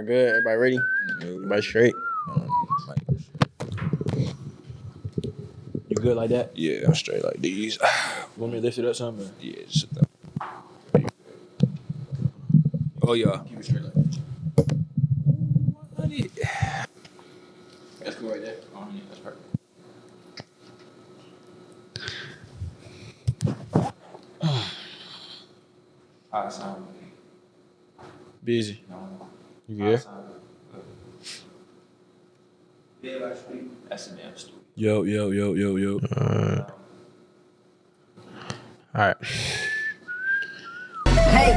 good? Everybody ready? Everybody straight? You good like that? Yeah, I'm straight like these. Want me to lift it up something? Yeah, just that. Oh, yeah. Keep it straight like that. That's cool right there. Oh, yeah, that's perfect. I sound Busy. no. You good? Yeah, like speak. That's a damn stupid. Yo. All right. Hey,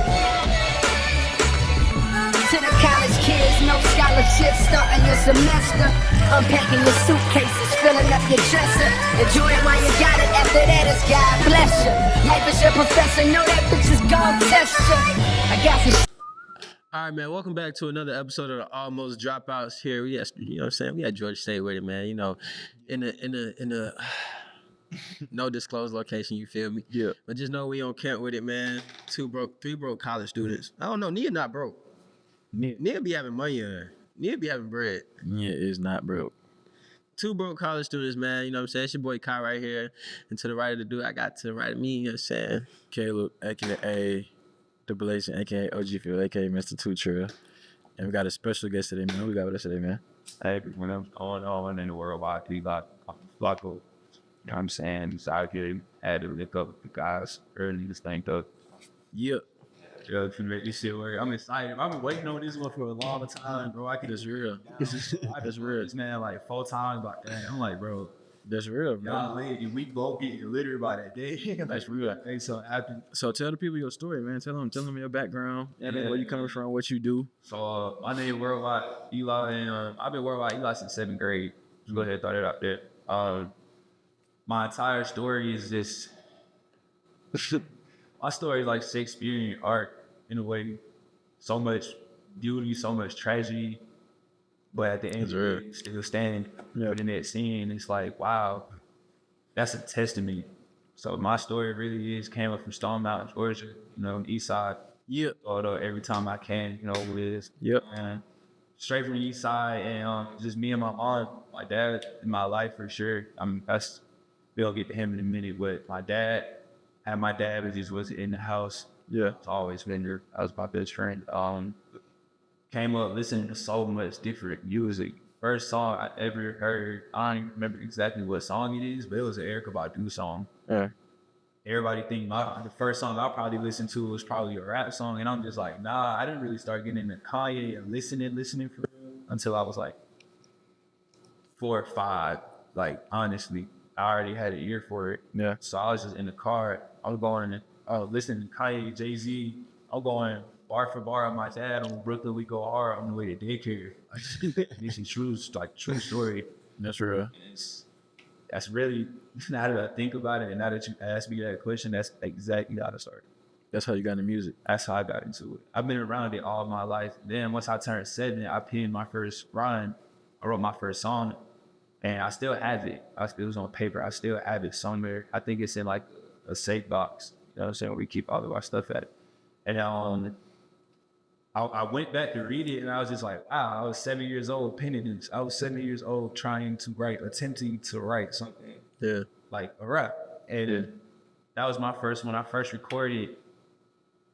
to the college kids, no scholarship starting your semester. Unpacking your suitcases, filling up your dresser. Enjoy it while you got it, after that it's God bless you. Life is your professor, know that bitch is gon' test you. I got some All right, man. Welcome back to another episode of the Almost Dropouts here. You know what I'm saying? We got Georgia State with it, man. You know, in the no disclosed location, you feel me? Yeah. But just know we on camp with it, man. 3 broke college students. I don't know. Nia not broke. Nia be having money on her. Nia be having bread. Nia is not broke. 2 broke college students, man. You know what I'm saying? It's your boy Kai right here. And to the right of the dude, I got to the right of me, you know what I'm saying? Caleb, a.k.a. The Blazing, a.k.a. OG Field, a.k.a. Mr. Two Trill. And we got a special guest today, man. Who we got with us today, man? Hey, when I'm on in the world, I do like Flacco. You know what I'm saying? He's out here, had to lick up the guys early to think up. Yeah. Yeah, to make this shit work. I'm excited. I've been waiting on this one for a long time, bro. That's real. That's real. This man like 4 times about that. I'm like, bro. That's real, bro. Y'all late. We both get illiterate by that day. That's real. Hey, so after, So tell the people your story, man. Tell them your background, where you coming from, what you do. so my name is Worldwide Eli, and I've been Worldwide Eli since 7th grade. Just go ahead and throw that out there. My entire story is just my story is like Shakespearean art in a way. So much beauty, so much tragedy, but at the end of the day, still standing. But in that scene, it's like, wow, that's a testament. So my story really came up from Stone Mountain, Georgia, you know, east side. Yeah. Although every time I can, you know, with Yep. and straight from the east side, and just me and my mom, my dad in my life for sure. That's we'll get to him in a minute, but my dad, but just wasn't in the house. Yeah. It's always been there. I was my best friend. Came up listening to so much different music. First song I ever heard, I don't even remember exactly what song it is, but it was an Erykah Badu song. Yeah. Everybody think the first song I probably listened to was probably a rap song, and I'm just like, nah, I didn't really start getting into Kanye and listening for real until I was like 4 or 5. Like, honestly, I already had an ear for it. Yeah. So I was just in the car. I was going and listening to Kanye, Jay-Z. I'm going bar for bar with my dad on Brooklyn We Go Hard on the way to daycare. This is true story. That's real. That's really, now that I think about it and now that you asked me that question, that's exactly how I started. That's how you got into music. That's how I got into it. I've been around it all my life. Then once I turned 7, I penned my first rhyme. I wrote my first song, and I still have it. It was on paper. I still have it somewhere. I think it's in like a safe box. You know what I'm saying? Where we keep all of our stuff at it. And I went back to read it, and I was just like, wow, I was 7 years old penning this. I was 7 years old attempting to write something. Yeah. Like a rap. And that was my first one. I first recorded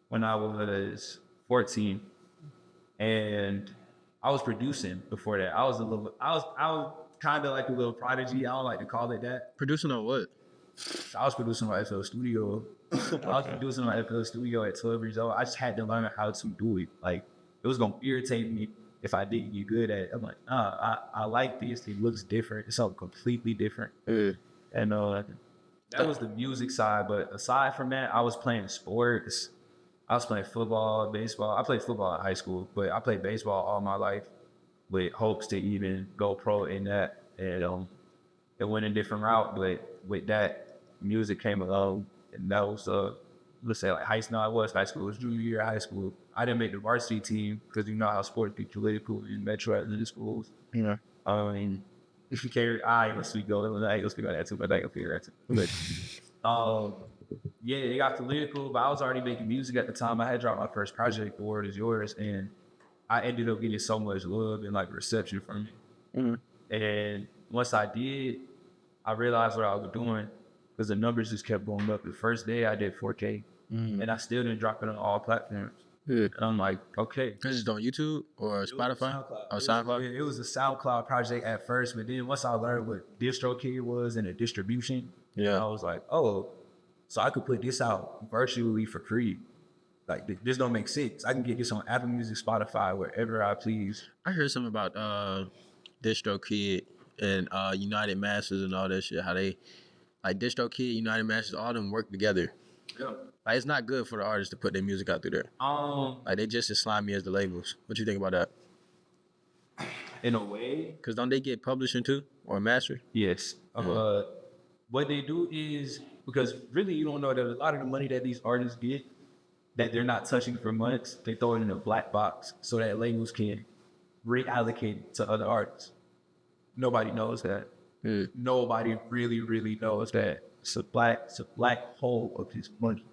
when I was 14. And I was producing before that. I was kind of like a little prodigy. I don't like to call it that. Producing on what? I was producing my FL Studio. I was producing my FL Studio at 12 years old. I just had to learn how to do it. Like, it was going to irritate me if I didn't get good at it. I'm like, nah, I like this. It looks different. It's something completely different. Yeah. And that was the music side. But aside from that, I was playing sports. I was playing football, baseball. I played football in high school, but I played baseball all my life with hopes to even go pro in that. And it went a different route, but with that, music came along. And that was, let's say, like high school. No, it was high school. It was junior year of high school. I didn't make the varsity team because you know how sports get political in metro athletic schools. Yeah. If you carry, let's go. Let's figure that too, but I can figure that too. But, yeah, it got political, but I was already making music at the time. I had dropped my first project, The Word Is Yours, and I ended up getting so much love and like reception from it. Mm-hmm. And once I did, I realized what I was doing because the numbers just kept going up. The first day I did 4K, and I still didn't drop it on all platforms. Yeah. And I'm like, okay. Is it on YouTube or Spotify? Oh, SoundCloud. It was a SoundCloud project at first, but then once I learned what DistroKid was and the distribution, I was like, oh, so I could put this out virtually for free. Like, this don't make sense. I can get this on Apple Music, Spotify, wherever I please. I heard something about DistroKid and United Masters and all that shit. How they, like DistroKid, United Masters, all them work together. Yeah. Like, it's not good for the artists to put their music out through there. Like, they just as slimy as the labels. What you think about that? In a way, Because don't they get publishing too or master? yes. What they do is, because really you don't know that a lot of the money that these artists get, that they're not touching for months, they throw it in a black box so that labels can reallocate it to other artists. Nobody knows that. Nobody really knows that. It's a black hole of this money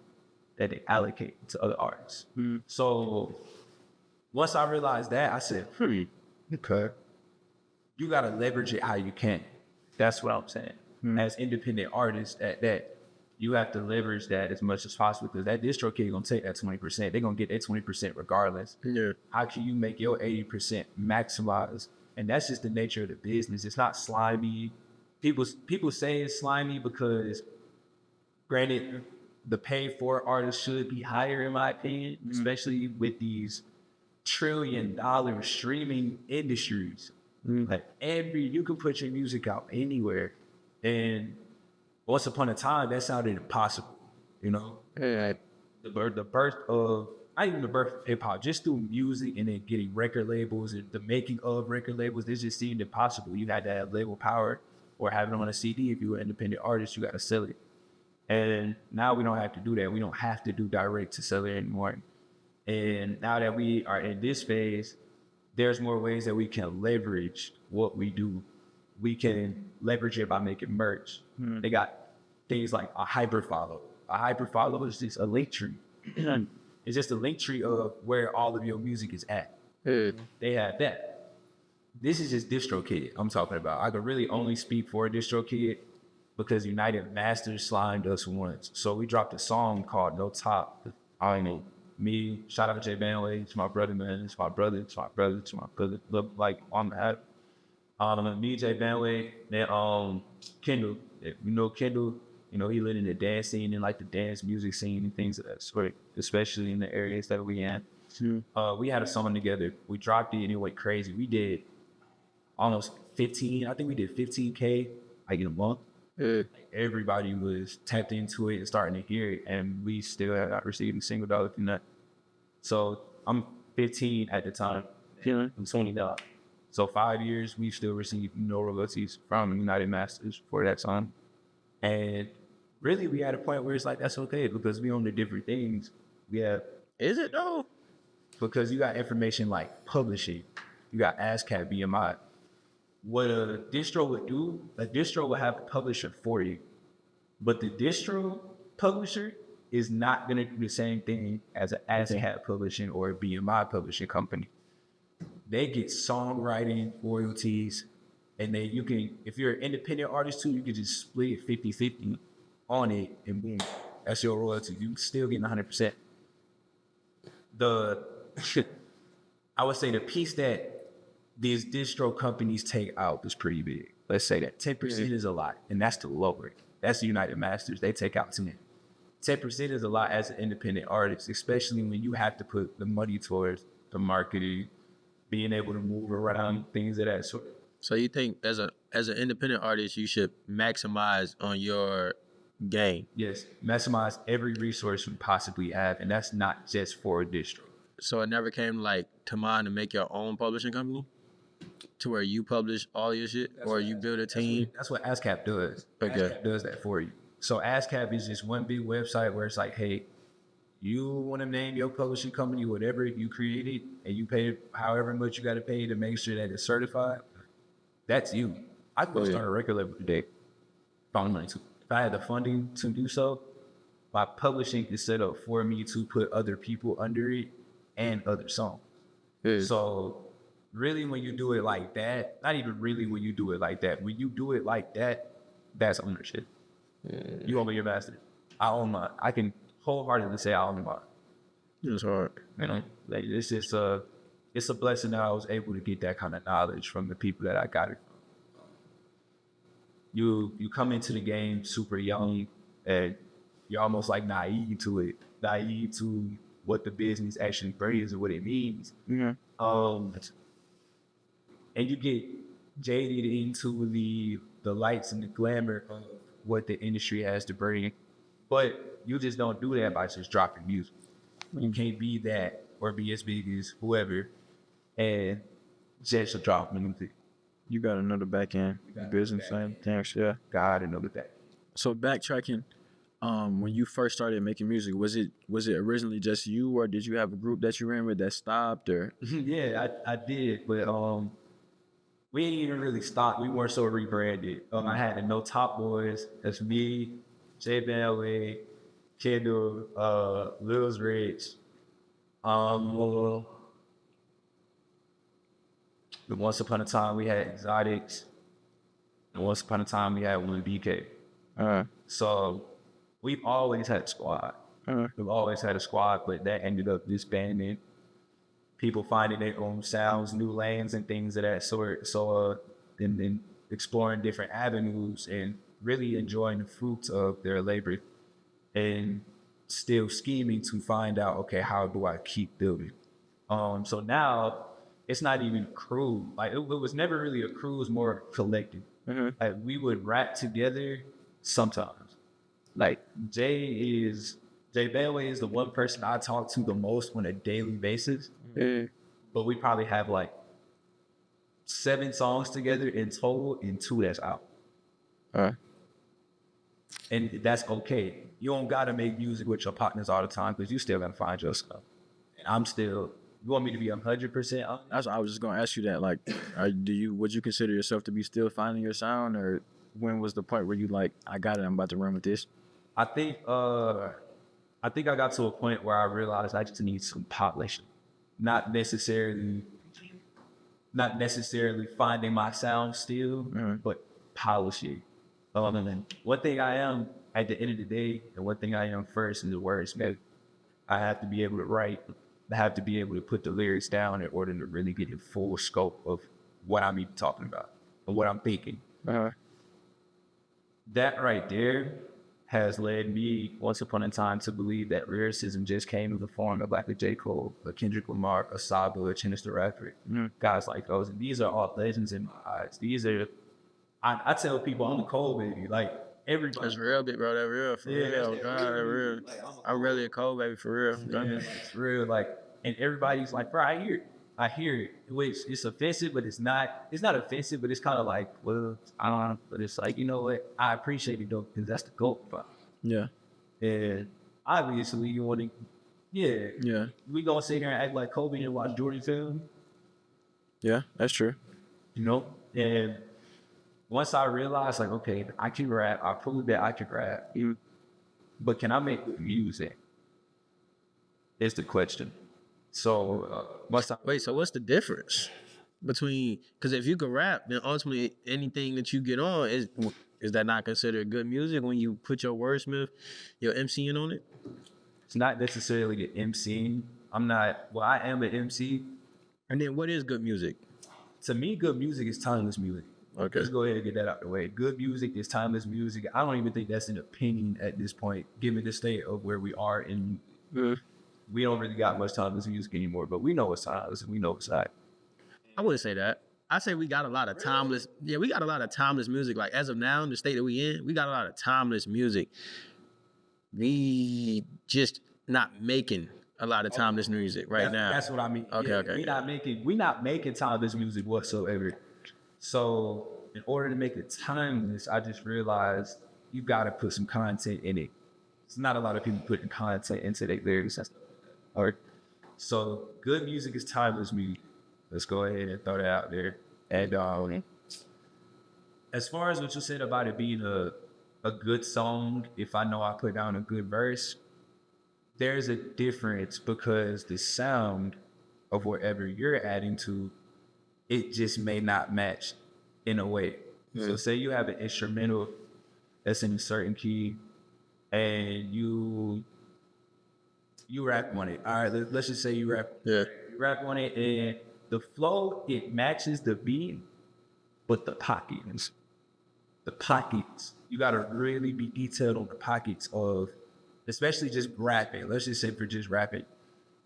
that they allocate to other artists. So once I realized that, I said, okay, you gotta leverage it how you can. That's what I'm saying. As independent artists, that you have to leverage that as much as possible, because that DistroKid gonna take that 20%. They're gonna get that 20% regardless. Yeah. How can you make your 80% maximize? And that's just the nature of the business. It's not slimy. People say it's slimy because, granted, the pay for artists should be higher in my opinion, especially with these $1 trillion streaming industries. Like you can put your music out anywhere, and once upon a time that sounded impossible, you know. Yeah. The birth of, not even the birth of hip hop, just through music and then getting record labels and the making of record labels, it just seemed impossible. You had to have label power or have it on a CD. If you were an independent artist, you got to sell it. And now we don't have to do that. We don't have to do direct to sell it anymore. And now that we are in this phase, there's more ways that we can leverage what we do. We can leverage it by making merch. They got things like a hyperfollow. A hyperfollow is just a link tree. It's just a link tree of where all of your music is at. They have that. This is just DistroKid I'm talking about. I could really only speak for DistroKid because United Masters slimed us once. So we dropped a song called No Top. I don't know. Me, shout out to Jay Banway, it's my brother, man. It's my brother. Look, like on the app. Me, Jay Banway, then Kendall. You know Kendall, you know, he lived in the dance scene and like the dance music scene and things of that sort, especially in the areas that we in. We had a song together. We dropped it and it went crazy. We did almost 15, I think we did 15K like in a month. Like everybody was tapped into it and starting to hear it, and we still have not received a single dollar from that. So I'm 15 at the time. I'm 20 now. So 5 years, we've still received no royalties from United Masters for that time. And really, we had a point where it's like, that's okay, because we own the different things. We have. Is it though? Because you got information like publishing. You got ASCAP, BMI. What a distro would do, a distro would have a publisher for you. But the distro publisher is not going to do the same thing as an ASCAP publishing or a BMI publishing company. They get songwriting royalties, and then you can, if you're an independent artist too, you can just split 50-50 on it, and boom, that's your royalty. You still getting 100%. I would say the piece that these distro companies take out is pretty big. Let's say that 10% is a lot, and that's the lower. That's the United Masters. They take out 10. 10% is a lot as an independent artist, especially when you have to put the money towards the marketing, being able to move around, things of that sort. So you think as an independent artist, you should maximize on your game? Yes, maximize every resource you possibly have, and that's not just for a distro. So it never came like to mind to make your own publishing company, to where you publish all your shit, or you build a team? That's what ASCAP does. Okay. ASCAP does that for you. So ASCAP is just one big website where it's like, hey, you want to name your publishing company, whatever you created, and you pay however much you got to pay to make sure that it's certified. That's you. I could start a record label today. Found money too. If I had the funding to do so, my publishing is set up for me to put other people under it and other songs. Yeah. So really, when you do it like that, not even really when you do it like that, when you do it like that, that's ownership. You own your master. I own mine. I can wholeheartedly say I own mine. It's hard. You know, like it's just it's a blessing that I was able to get that kind of knowledge from the people that I got it from. You come into the game super young and you're almost like naive to what the business actually brings and what it means. Yeah. And you get jaded into the lights and the glamour of what the industry has to bring, but you just don't do that by just dropping music. You can't be that or be as big as whoever and just drop music. You got another back end business side. Thanks, yeah. God and know that. So backtracking, when you first started making music, was it originally just you, or did you have a group that you ran with that stopped, or? Yeah, I did, but we didn't even really stop. We weren't so rebranded. I had the No Top Boys. That's me, Jay Benway, Kendall, Lil's Rich. But once upon a time we had Exotics. And once upon a time we had one BK. So we've always had a squad. We've always had a squad, but that ended up disbanding. People finding their own sounds, new lanes, and things of that sort. So, then exploring different avenues and really enjoying the fruits of their labor, and still scheming to find out, okay, how do I keep building? So now it's not even a crew. Like it was never really a crew. It was more collective. Like we would rap together sometimes. Like Jay Bailey is the one person I talk to the most on a daily basis. But we probably have like 7 songs together in total and 2 that's out. And that's okay. You don't gotta make music with your partners all the time because you still gotta find your stuff. And I'm still. You want me to be 100% honest? That's I was just gonna ask you that. Like, would you consider yourself to be still finding your sound, or when was the point where you like, I got it, I'm about to run with this? I think I got to a point where I realized I just need some polishing, not necessarily finding my sound still, but polishing. And one thing I am at the end of the day, and one thing I am first is the wordsmith. I have to be able to write. I have to be able to put the lyrics down in order to really get the full scope of what I'm even talking about or what I'm thinking. That right there has led me once upon a time to believe that lyricism just came in the form of like a J. Cole, a Kendrick Lamar, a Saba, a Chance the Rapper, guys like those. And these are all legends in my eyes. These are, I tell people I'm a Cole baby. Like everybody. That's real, big bro. That real. For real. God, that real. I'm really a Cole baby for real. It's real. Like, and everybody's like, bro, I hear it. Which it's offensive, but it's not offensive, but it's kind of like, well, I don't know. But it's like, you know what? I appreciate it though, because that's the goal. Yeah. And obviously you want to, yeah. We gonna sit here and act like Kobe and watch Jordan film. Yeah, that's true. You know? And once I realized, like, okay, I can rap. I proved that I can rap. But can I make good music? Is the question. So, wait, so what's the difference between, because if you can rap, then ultimately anything that you get on, is that not considered good music when you put your wordsmith, your MCing on it? It's not necessarily the MCing. I am an MC. And then what is good music? To me, good music is timeless music. Okay. Let's go ahead and get that out the way. Good music is timeless music. I don't even think that's an opinion at this point, given the state of where we are in. We don't really got much timeless music anymore, but we know what's timeless and we know what's hot. I wouldn't say that. I say we got a lot of timeless. Yeah, we got a lot of timeless music. Like as of now, in the state that we in, we got a lot of timeless music. We just not making a lot of timeless music now. That's what I mean. Okay. We not making timeless music whatsoever. So in order to make it timeless, I just realized you got to put some content in it. It's not a lot of people putting content into their lyrics. All right. So good music is timeless music. Let's go ahead and throw that out there. And as far as what you said about it being a good song, if I know I put down a good verse, there's a difference because the sound of whatever you're adding to, it just may not match in a way. So say you have an instrumental that's in a certain key and you rap on it. All right, let's just say you rap. Yeah. You rap on it and the flow, it matches the beat, but the pockets, you gotta really be detailed on the pockets of, especially just rapping. Let's just say for just rapping,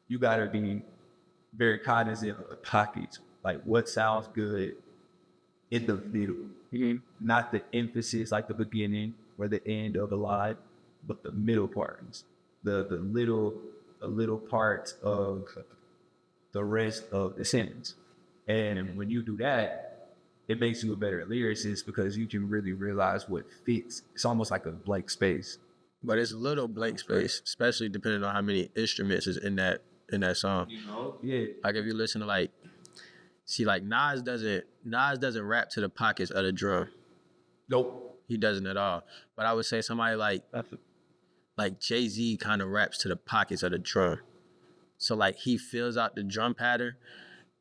you gotta be very cognizant of the pockets, like what sounds good in the middle, not the emphasis like the beginning or the end of the line, but the middle parts, the little parts of the rest of the sentence. And when you do that, it makes you a better lyricist because you can really realize what fits. It's almost like a blank space. But it's a little blank space, especially depending on how many instruments is in that song. You know? Yeah. Like if you listen to like Nas doesn't rap to the pockets of the drum. Nope. He doesn't at all. But I would say somebody like Jay-Z kind of raps to the pockets of the drum. So like he fills out the drum pattern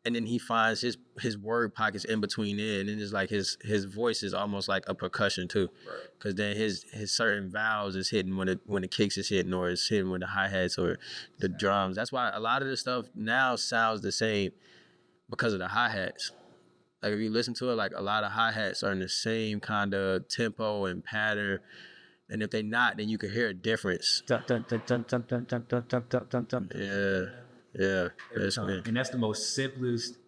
and then he finds his word pockets in between it, and then it's like his voice is almost like a percussion too, because then his certain vowels is hidden when the kicks is hitting, or it's hidden with the hi-hats or the drums. That's why a lot of the stuff now sounds the same because of the hi-hats. Like if you listen to it, like a lot of hi-hats are in the same kind of tempo and pattern, and if they not, then you can hear a difference. Yeah, that's me. And that's the most simplest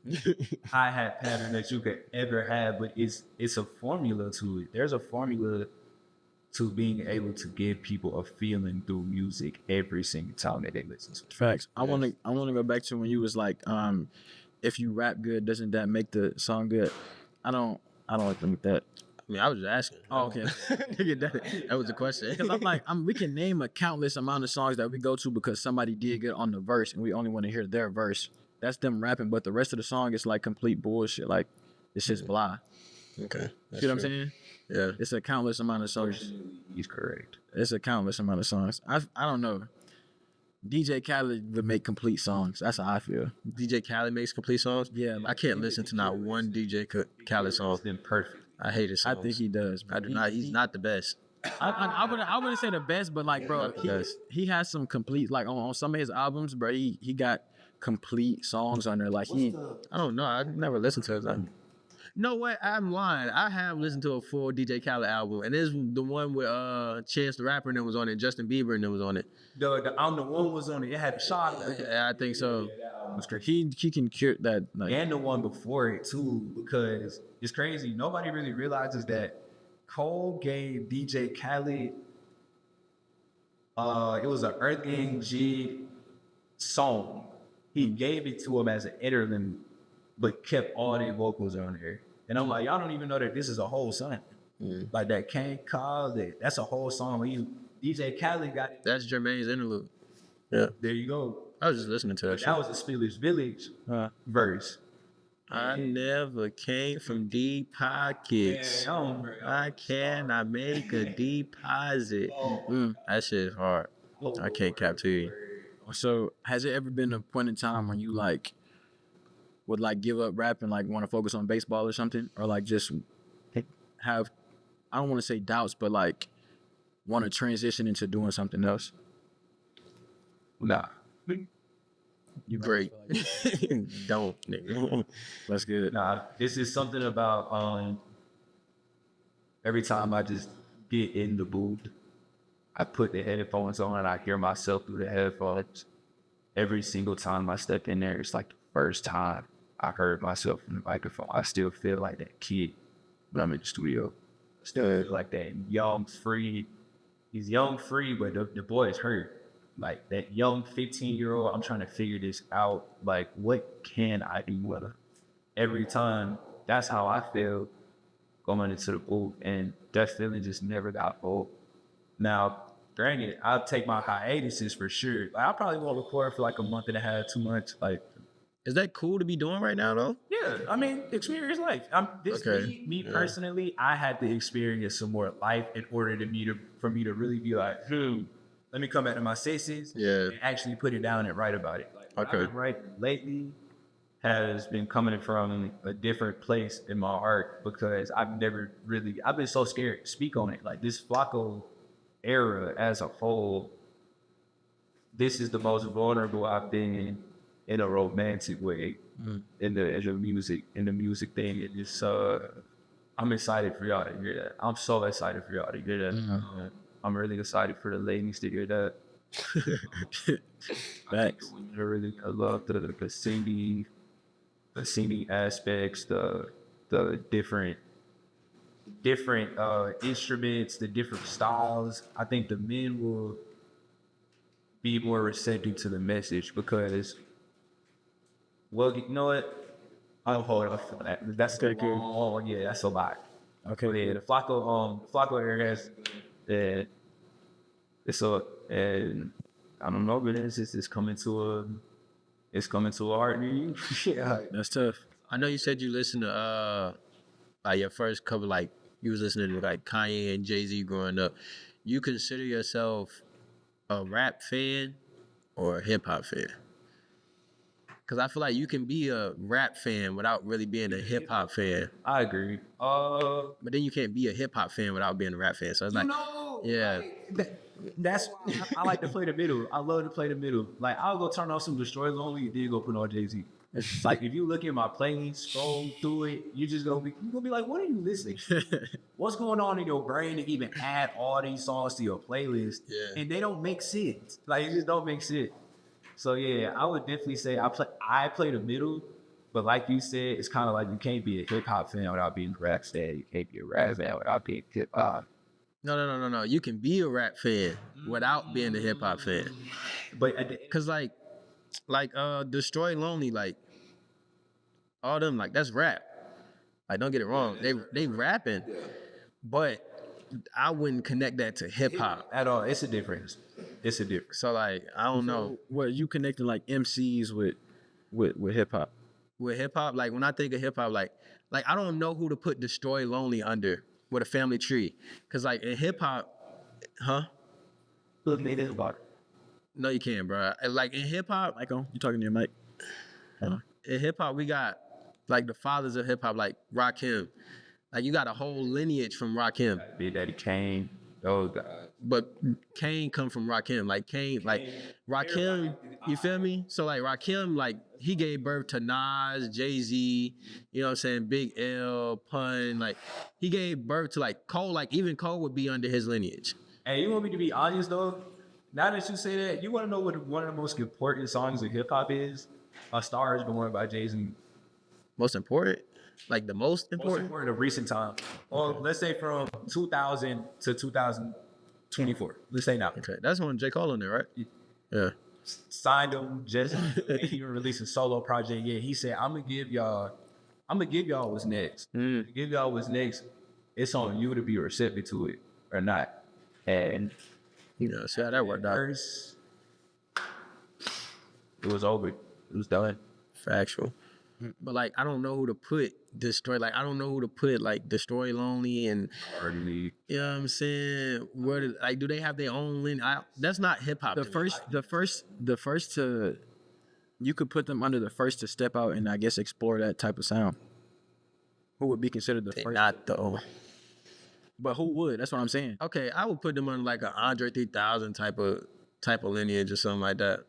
hi-hat pattern that you could ever have, but it's a formula to it. There's a formula to being able to give people a feeling through music every single time that they listen to it. Facts. I want to go back to when you was like, if you rap good, doesn't that make the song good? I don't think that. I mean, I was just asking. Oh, okay. That was the question. Because I'm like, we can name a countless amount of songs that we go to because somebody did good on the verse, and we only want to hear their verse. That's them rapping, but the rest of the song is like complete bullshit. Like, it's just blah. Okay. See what I'm saying? Yeah. It's a countless amount of songs. He's correct. It's a countless amount of songs. I don't know. DJ Khaled would make complete songs. That's how I feel. DJ Khaled makes complete songs? Yeah. I can't listen to not one DJ Khaled song. It's been perfect. I hate his songs. I think he does. I do not. He's not the best. I wouldn't say the best, but like, bro, he has some complete, like on some of his albums, bro. He got complete songs on there. Like I don't know. I've never listened to it. No way, I'm lying. I have listened to a full DJ Khaled album, and it's the one with Chance the Rapper and it was on it, Justin Bieber and it was on it. The I'm the one was on it. It had a shot. Yeah, I think so. he can cure that. Like, And the one before it too, because it's crazy. Nobody really realizes that Cole gave DJ Khaled it was an Earth Gang G song. He gave it to him as an interlude, but kept all the vocals on there. And I'm like, y'all don't even know that this is a whole song. Like that Can't Call It. That's a whole song. When DJ Khaled got it. That's Jermaine's interlude. Yeah. There you go. I was just listening to that shit. That was the Spillers Village verse. I never came from deep pockets. I cannot make a deposit. That shit is hard. I can't cap to you. so has it ever been a point in time when you like would like give up rap and like want to focus on baseball or something, or like just have, I don't want to say doubts, but like want to transition into doing something else? Nah. You great. Don't, nigga. That's good. Nah, this is something about every time I just get in the booth, I put the headphones on and I hear myself through the headphones. Every single time I step in there, it's like the first time I heard myself in the microphone. I still feel like that kid when I'm in the studio. Still feel like that young, free. He's young, free, but the boy is hurt. Like that young 15-year-old, I'm trying to figure this out. Like, what can I do with her? Every time, that's how I feel going into the booth, and that feeling just never got old. Now, granted, I'll take my hiatuses for sure. Like, I probably won't record for like a month and a half, 2 months. Like, Is that cool to be doing right now, though? yeah, I mean, experience life. Me personally, I had to experience some more life in order for me to really be like, let me come back to my senses and actually put it down and write about it. Like, I've been writing lately, has been coming from a different place in my heart because I've been so scared to speak on it. Like this Flacco era as a whole, this is the most vulnerable I've been in a romantic way in the music thing. It just I'm excited for y'all to hear that. I'm so excited for y'all to hear that. I'm really excited for the ladies to hear that. Facts. I love the singing aspects, the different instruments, the different styles. I think the men will be more receptive to the message because, well, you know what? I'll hold off for that. That's okay, cool. Oh yeah, that's a lot. Okay, but yeah, the Flacco area has, and I don't know, but it's coming to a heart near you. Yeah, that's tough. I know you said you listened to like your first couple, like you was listening to like Kanye and Jay-Z growing up. You consider yourself a rap fan or a hip hop fan? Because I feel like you can be a rap fan without really being a hip hop fan. I agree. But then you can't be a hip hop fan without being a rap fan. So it's like, yeah. That's I like to play the middle. I love to play the middle. Like I'll go turn off some Destroy Lonely and then go put on Jay-Z. It's like if you look at my playlist, scroll through it, you're gonna be like, what are you listening to? What's going on in your brain to even add all these songs to your playlist? Yeah. And they don't make sense. Like it just don't make sense. So yeah, I would definitely say I play the middle, but like you said, it's kind of like you can't be a hip hop fan without being a rap fan. You can't be a rap fan without being hip hop. No. You can be a rap fan without being a hip hop fan. But Cause like Destroy Lonely, like all them, like that's rap. Like don't get it wrong, they rapping, but I wouldn't connect that to hip hop at all. It's a difference. So like I don't know. What you connecting like MCs with hip hop? With hip hop, like when I think of hip hop, like I don't know who to put Destroy Lonely under with a family tree. Cause like in hip hop, Look, they did about it. No, you can't, bro. Like in hip hop, Mic on? You talking to your mic? In hip hop, we got like the fathers of hip hop, like Rakim. Like you got a whole lineage from Rakim. Big Daddy Kane, those guys. But Kane come from Rakim. Like Kane, like Rakim, you feel me? So like Rakim, like he gave birth to Nas, Jay-Z, you know what I'm saying? Big L, Pun, like he gave birth to like Cole, like even Cole would be under his lineage. Hey, you want me to be honest though? Now that you say that, you want to know what one of the most important songs of hip hop is? A Star Is Born by Jay-Z. Most important? Like the most important? Most important of recent time. Or let's say from 2000 to 2024. Let's say now. Okay, that's one J. Cole on there, right? Yeah. Signed him, just he released a solo project. Yeah, he said, I'm gonna give y'all what's next. Give y'all what's next. It's on you to be receptive to it or not. And you know, see how that worked out. It was over. It was done. Factual. But like I don't know who to put Destroy. Like I don't know who to put like Destroy Lonely and you know what I'm saying? Do they have their own lane? That's not hip hop. The first to you could put them under the first to step out and I guess explore that type of sound. Who would be considered the first? Not though. But who would? That's what I'm saying. Okay, I would put them under like an Andre 3000 type of lineage or something like that.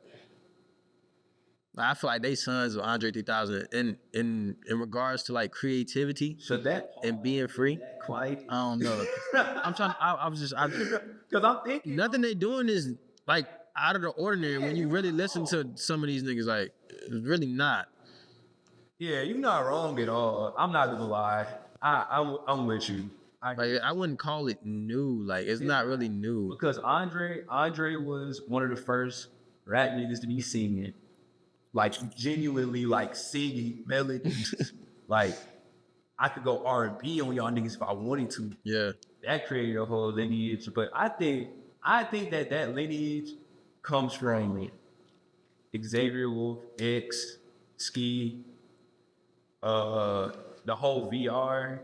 I feel like they sons of Andre 3000 in regards to like creativity. So that and being free. Quite. I don't know. I was just because I'm thinking nothing they doing is like out of the ordinary. When you really listen to some of these niggas, like it's really not. Yeah, you're not wrong at all. I'm not gonna lie. I'm with you. I wouldn't call it new. Like it's not really new. Because Andre was one of the first rap niggas to be singing. Like genuinely like singing melodies. Like I could go R&B on y'all niggas if I wanted to. Yeah. That created a whole lineage. But I think that lineage comes from Xavier Wolf, X, Ski, the whole VR.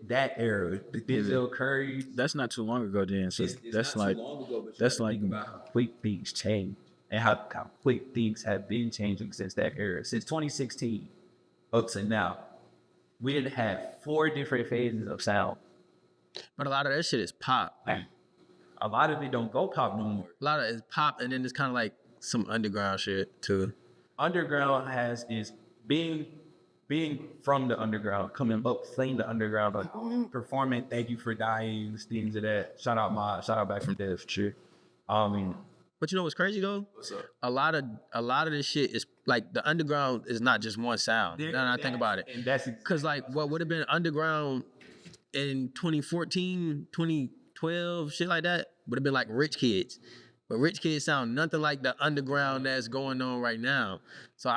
That era, the Denzel Curry. That's not too long ago then. So that's like complete things changed. and how quick things have been changing since that era. Since 2016 up to now, we didn't have 4 different phases of sound. But a lot of that shit is pop. A lot of it don't go pop no more. A lot of it is pop, and then it's kind of like some underground shit too. Underground is being from the underground, coming up, playing the underground, like performing "Thank You for Dying," things of that. Shout out back from death, shit. But you know what's crazy though? What's up? A lot of this shit is like the underground is not just one sound. Now I think about it, And that's because like what would have been underground in 2014, 2012, shit like that would have been like Rich Kids. But Rich Kids sound nothing like the underground that's going on right now. So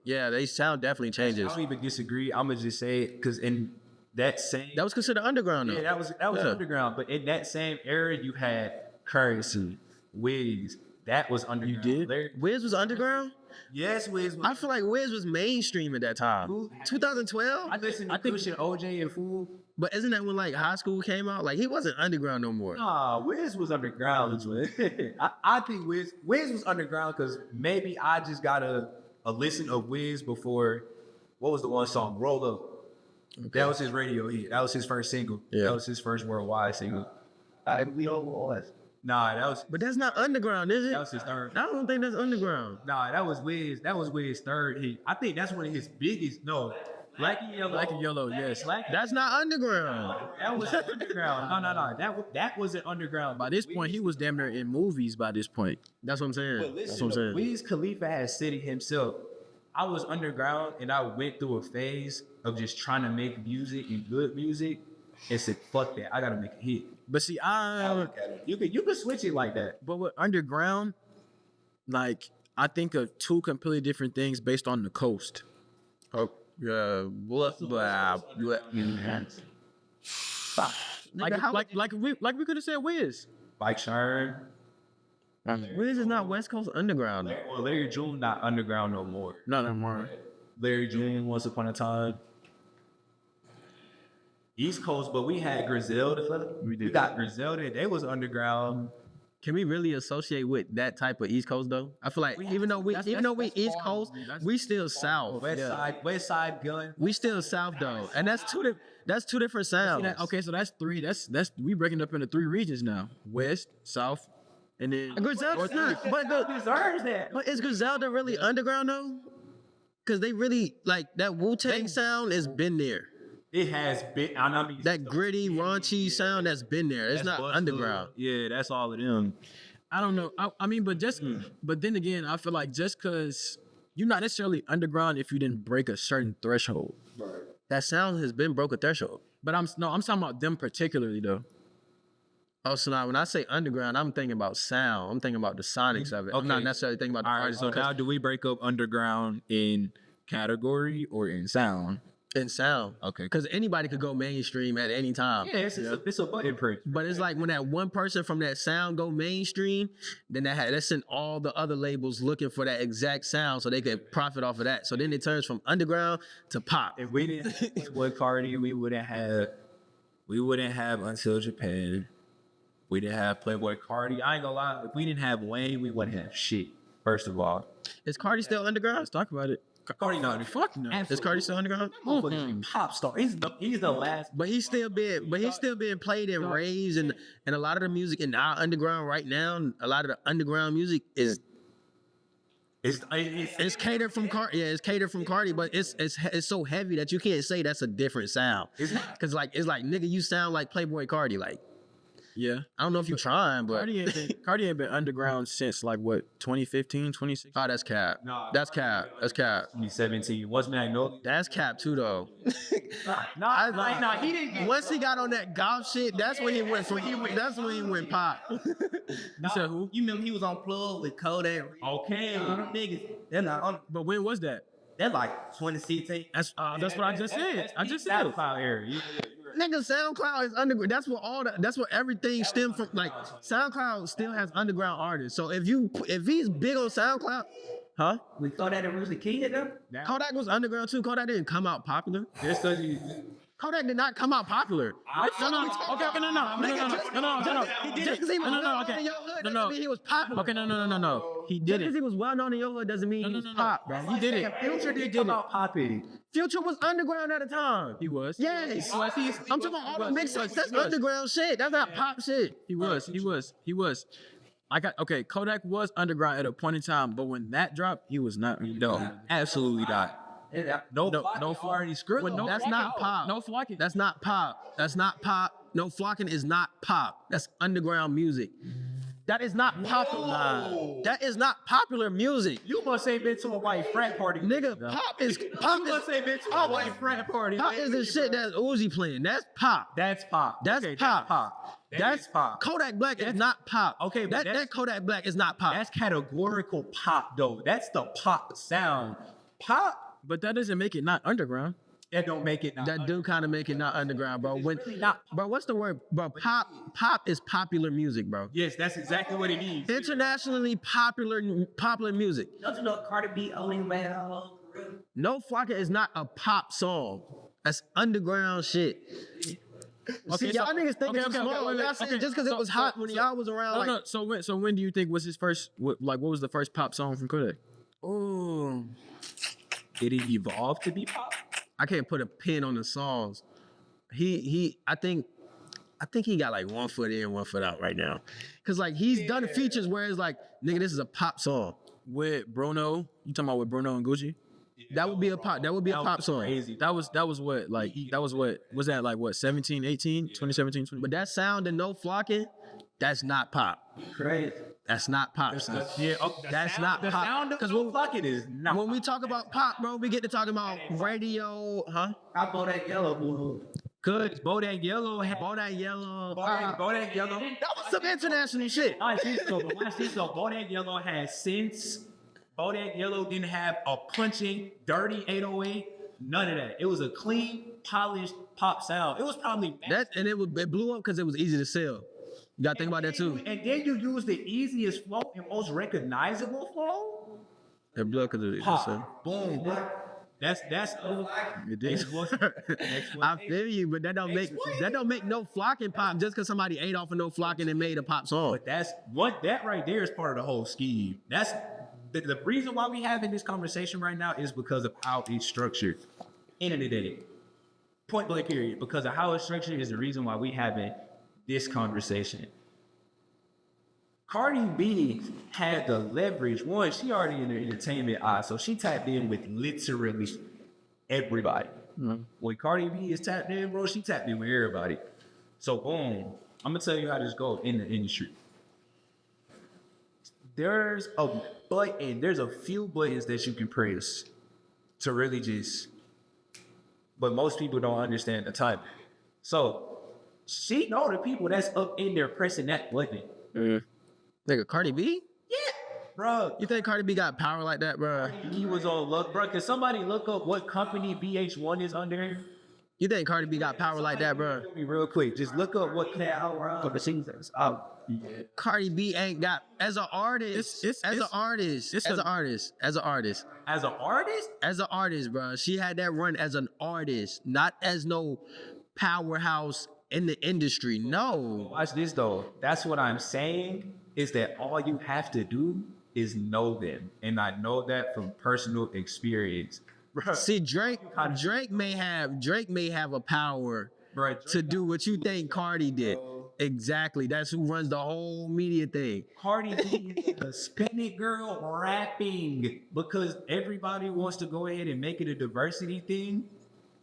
yeah, they sound definitely changes. I don't even disagree. I'm gonna just say it because in that same That was considered underground though. that was underground. But in that same era, you had Currency, Wiz. That was underground. You did? Wiz was underground? Yes, Wiz. I feel like Wiz was mainstream at that time. 2012? I listened to Kush and OJ and Fool. But isn't that when like High School came out? Like he wasn't underground no more. Nah, Wiz was underground. I think Wiz was underground because maybe I just got a listen of Wiz before. What was the one song? Roll Up. Okay. That was his radio hit. That was his first single. Yeah. That was his first worldwide single. We don't was. Nah, that was. But that's not underground, is it? That was his third. I don't think that's underground. Nah, that was Wiz. That was Wiz's third hit. I think that's one of his biggest. No, Black and Yellow. Black and Yellow, yes. That's not underground. That was underground. No. That wasn't underground. By this point, he was damn near in movies by this point. That's what I'm saying. That's what I'm saying. Wiz Khalifa had said it himself. I was underground and I went through a phase of just trying to make music and good music and said, fuck that, I gotta make a hit. But see, You can switch it like that. but with underground, like I think of 2 completely different things based on the coast. Oh, yeah. Like we could have said Wiz. Like Sherm. Wiz is not West Coast underground though. Well, Larry June not underground no more. No more. Larry June once upon a time. East Coast, but we had Griselda. We got Griselda. They was underground. Can we really associate with that type of East Coast though? I feel like even though we East Coast, we still South. West Side Gun. We still South though, and that's two different sounds. Okay, so that's 3. That's we breaking up into 3 regions now: West, South, and then Griselda's not, but is Griselda really underground though? Because they really like that Wu-Tang sound has been there. It has been. I mean, That gritty, raunchy sound that's been there. It's not underground. Yeah, that's all of them. I don't know. I mean, but then again, I feel like just because you're not necessarily underground if you didn't break a certain threshold. Right. That sound has been broke a threshold. But I'm talking about them particularly though. Oh, so now when I say underground, I'm thinking about sound. I'm thinking about the sonics of it. I'm not necessarily thinking about the All right, artists. so now do we break up underground in category or in sound? In sound. Okay. Because anybody could go mainstream at any time. Yeah, it's a button press. But it's like when that one person from that sound go mainstream, then that sent all the other labels looking for that exact sound so they could profit off of that. So then it turns from underground to pop. If we didn't have Playboy Cardi, we wouldn't have Until Japan. We didn't have Playboy Cardi. I ain't gonna lie. If we didn't have Wayne, we wouldn't have shit. First of all, Is Cardi still underground? Let's talk about it. Cardi not. Fuck no. Is Cardi still underground? Pop star. He's the last. But he's still being played and raised, and a lot of the music in our underground right now, a lot of the underground music is it's catered from Cardi. Yeah, it's catered from Cardi, but it's so heavy that you can't say that's a different sound. Cause like it's like nigga, you sound like Playboy Cardi. Like Yeah. I don't know if you're trying, but Cardi ain't been underground since like what, 2015, 2016? oh, that's cap. That's cap. That's cap. 2017. What's Magnolia? That's cap too though. Nah, he didn't get. Once he got on that golf shit, that's when he went that's when he went pop. You said who? You remember he was on Plug with Kodak? Okay. Them niggas, they're not on. But when was that? They're like 2016. That's what I just said. I just said it. Nigga, SoundCloud is underground. That's what everything stemmed from. Like SoundCloud still has underground artists. So if he's big on SoundCloud, huh? We thought that it was the king of them. Kodak was underground too. Kodak didn't come out popular. Just because Kodak did not come out popular. He was popular. Okay, no. He did Just because it. he was well known in your hood doesn't mean he was pop, bro. He did it. Future did come out poppy. Future was underground at the time. He was. Yes. I'm talking about all the mixtapes. That's He was. underground shit. That's not pop shit. He was. Kodak was underground at a point in time, but when that dropped, he was not. No, absolutely not. No Florida script. Well, no, that's not pop. No flocking. That's not pop. That's not pop. No flocking is not pop. That's underground music. That is not popular. That is not popular music. You must ain't been to a white frat party. Nigga, pop is pop. You must ain't been to a white frat party. Pop is the shit that Uzi playing. That's pop. That's pop. That's Okay, pop. That's pop. Kodak Black is not pop. Okay, but that Kodak Black is not pop. That's categorical pop though. That's the pop sound. Pop, But that doesn't make it not underground. that don't make it not. That do kind of make it not underground, bro. When, really not. bro, what's the word, bro? Pop is popular music, bro. Yes, that's exactly what it is. Internationally popular music. Don't you know Cardi B only well? No Flocka is not a pop song. That's underground shit. See, y'all niggas think it's small. Y'all saying just because it was hot when y'all was around. No. So when do you think was his first? What was the first pop song from Kodak? Ooh, Did it evolve to be pop? I can't put a pin on the songs. I think he got like 1 foot in, 1 foot out right now. Cause like he's done features where it's like, nigga, this is a pop song. With Bruno, you talking about with Bruno and Gucci? That would be a pop song. Crazy. That was what like that was what was that like what 17, 18, 2017, 20. But that sound and no flocking, that's not pop. Crazy. That's not pop. Yeah, That's not the pop. sound of 'Cause the fucking is not. When we talk about pop, bro, we get to talk about radio, huh? I bought that yellow boy. Good. Bodak Yellow had Bodak Yellow. Bodak Yellow. That was some international shit. Watch this though. Bodak Yellow had sense. Bodak Yellow didn't have a punching, dirty 808. None of that. It was a clean, polished pop sound. It was probably It blew up because it was easy to sell. You gotta think about that too. And then you use the easiest flow and most recognizable flow. It blew up because it was easy to sell. Pop. Boom. That's It did. next one. I feel you, but that don't make no flocking pop just because somebody ate off of no flocking and made a pop song. But that right there is part of the whole scheme. That's the reason why we having this conversation right now is because of how it's structured. End of the day. Point blank period. Because of how it's structured is the reason why we having this conversation. Cardi B had the leverage. One, she already in the entertainment eye, so she tapped in with literally everybody. Mm-hmm. When Cardi B is tapped in, bro, she tapped in with everybody. So boom, I'm gonna tell you how this goes in the industry. There's a few buttons that you can press to really just, but most people don't understand the type. So she know the people that's up in there pressing that button. Nigga, Cardi B? Bro, You think Cardi B got power like that, bro? he was on luck, bro. Can somebody look up what company VH1 is under? You think Cardi B got power like that, bro? Tell me real quick. Just look up what Cardi B ain't got as an artist, as an artist, bro. She had that run as an artist, not as no powerhouse in the industry. No. Watch this though. That's what I'm saying is that all you have to do is know them, and I know that from personal experience. Bro, See, Drake may have a power to do what you think Cardi did. Exactly. That's who runs the whole media thing. Cardi B is a Hispanic girl rapping because everybody wants to go ahead and make it a diversity thing.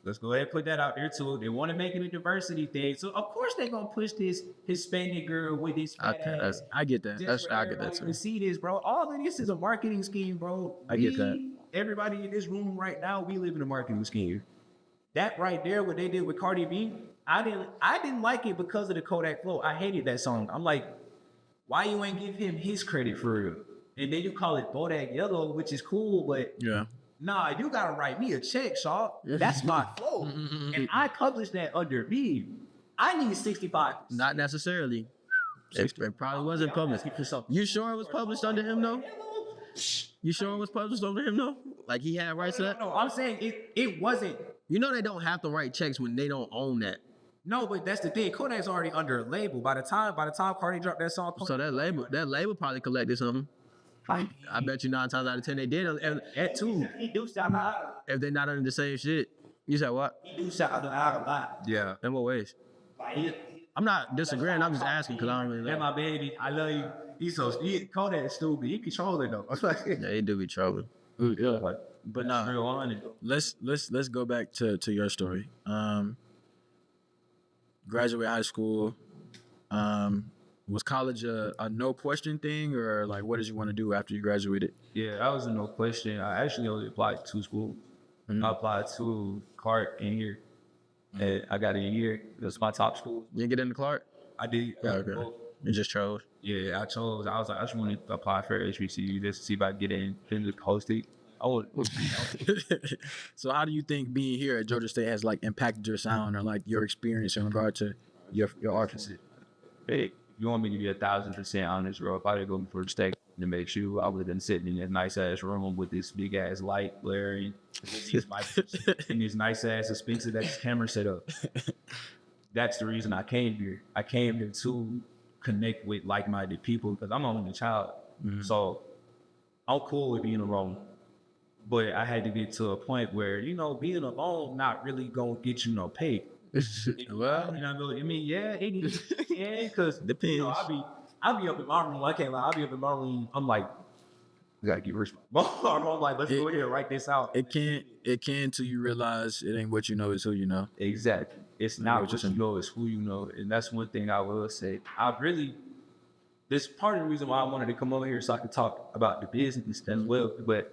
Let's go ahead and put that out there too. They want to make it a diversity thing. So of course they're gonna push this Hispanic girl with this fat ass. I get that. Just for I get that everybody too. to see this, bro. All of this is a marketing scheme, bro. I get that. Everybody in this room right now, we live in a marketing scheme. That right there, what they did with Cardi B, I didn't like it because of the Kodak flow. I hated that song. I'm like, why you ain't give him his credit for real? And then you call it Bodak Yellow, which is cool, but Yeah. nah, you gotta write me a check, Shaw. That's my flow. And I published that under me. I need 65. Not necessarily. It probably wasn't published. You sure it was published under him though? You sure it was published under him though? Like he had rights to that? No, I'm saying it wasn't You know they don't have to write checks when they don't own that. No, but that's the thing. Kodak's already under a label. By the time Cardi dropped that song, So that label probably collected something. I bet you 9 times out of 10 they did. And that too. He do shout out. if they're not under the same shit, you said what? He do shout out a lot. Yeah. In what ways? I'm not disagreeing. I'm just asking because I don't really That know. my baby. I love you. Kodak is stupid. He controlling though. Yeah, he do be trolling. Yeah. But nah. real on it. Let's go back to your story. Graduate high school. Was college a no question thing, or like what did you want to do after you graduated? Yeah, that was a no question. I actually only applied to 2 schools. I applied to Clark and here. And I got it in here. That's my top school. You didn't get into Clark? I did. Okay. You just chose. Yeah, I chose. I was like, I just wanted to apply for HBCU just to see if I could get in the hosting. I would. So how do you think being here at Georgia State has like impacted your sound or like your experience in regard to your artist? Hey, you want me to be 1,000% honest, bro? If I didn't go for the state to make sure, I would have been sitting in that nice ass room with this big ass light blaring, and this nice ass expensive ass camera set up. That's the reason I came here. I came here to connect with like-minded people because I'm only a child, so I'm cool with being alone. But I had to get to a point where being alone not really gonna get you no pay. Well, I mean, yeah, it is. Yeah, because depends. I'll be up in my room. I can't lie. I'll be up in my room. I'm like, I gotta get rich. I'm like, let's go ahead and write this out. It can till you realize it ain't what you know, it's who you know. Exactly. It's not what you know, it's who you know. And that's one thing I will say. This part of the reason why I wanted to come over here so I could talk about the business as well. But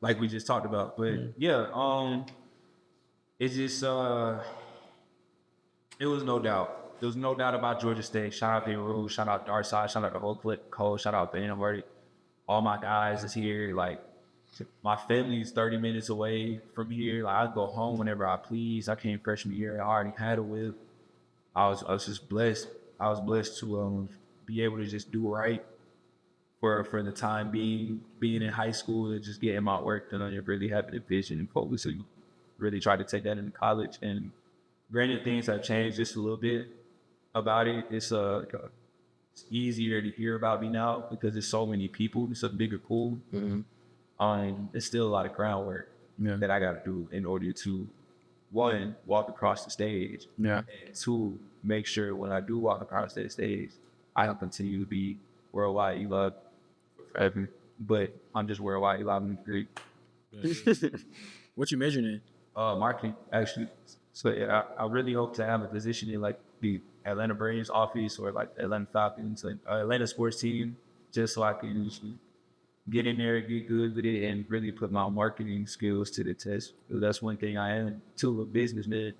like we just talked about. But yeah, it's just it was no doubt. There was no doubt about Georgia State. Shout out to Rouge, shout out Darkside, shout out the whole clip, Cole, shout out Ben Verdi. All my guys is here. Like, my family's 30 minutes away from here. Like, I go home whenever I please. I came freshman year. I already had a whip. I was just blessed. I was blessed to be able to just do right for the time being in high school and just getting my work done and really having a vision and focus. So really tried to take that into college. And granted, things have changed just a little bit about it. It's easier to hear about me now because there's so many people. It's a bigger pool. There's still a lot of groundwork that I got to do in order to, 1, walk across the stage. And 2, make sure when I do walk across that stage, I will continue to be worldwide Eli forever. But I'm just worldwide Eli in degree. What you majoring in? Marketing, actually. So yeah, I really hope to have a position in like the Atlanta Braves office or like the Atlanta Falcons, like Atlanta sports team, just so I can get in there, get good with it, and really put my marketing skills to the test. That's one thing I am too, a businessman.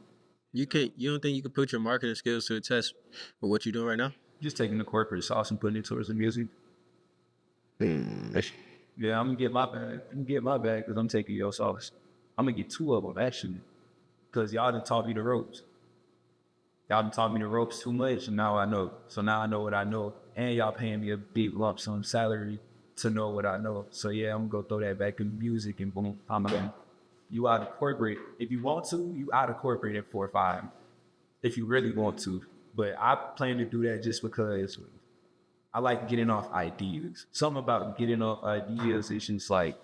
You don't think you could put your marketing skills to the test with what you're doing right now? Just taking the corporate sauce and putting it towards the music. Yeah, I'm gonna get my bag. Because I'm taking your sauce. I'm gonna get 2 of them actually, because y'all done taught me the ropes. Y'all done taught me the ropes too much, and now I know. So now I know what I know, and y'all paying me a big lump sum salary to know what I know. So yeah, I'm gonna go throw that back in music and boom, you out of corporate. If you want to, you out of corporate at 4 or 5. If you really want to, but I plan to do that just because I like getting off ideas. Something about getting off ideas is just like.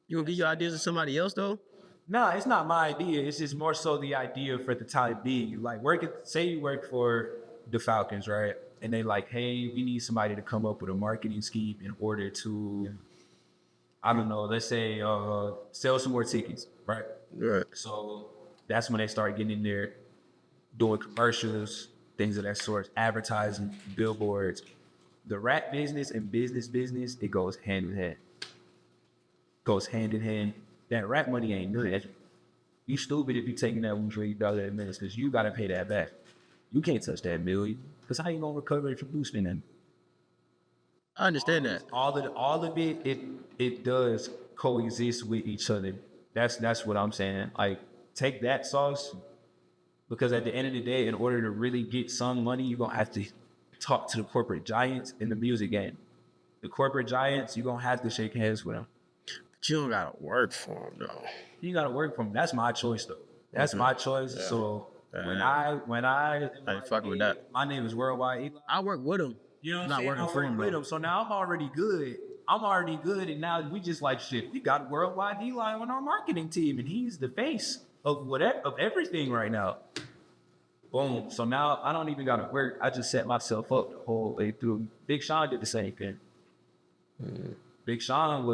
You gonna give your ideas to somebody else though? Nah, it's not my idea. It's just more so the idea for the time being. Like, say you work for the Falcons, right? And they like, hey, we need somebody to come up with a marketing scheme in order to, I don't know, let's say sell some more tickets, right? Right. So that's when they start getting in there, doing commercials, things of that sort, advertising, billboards. The rap business and business, it goes hand in hand. Goes hand in hand. That rap money ain't good. You stupid if you taking that $1 million a minute because you got to pay that back. You can't touch that million because how you going to recover it from you spending? I understand that. All of it does coexist with each other. That's what I'm saying. Like, take that sauce, because at the end of the day, in order to really get some money, you're going to have to talk to the corporate giants in the music game. The corporate giants, you're going to have to shake hands with them. But you don't gotta work for them though. You got to work for them. That's my choice, though. That's my choice. Yeah. So Yeah. when I ain't fucking with that. My name is Worldwide Eli. I work with him. You know what I'm Not saying? working I'm for him, working with though. him. So now I'm already good. And now we just like shit. We got Worldwide Eli on our marketing team, and he's the face of everything right now. Boom. So now I don't even gotta work. I just set myself up the whole way through. Big Sean did the same thing. Big Sean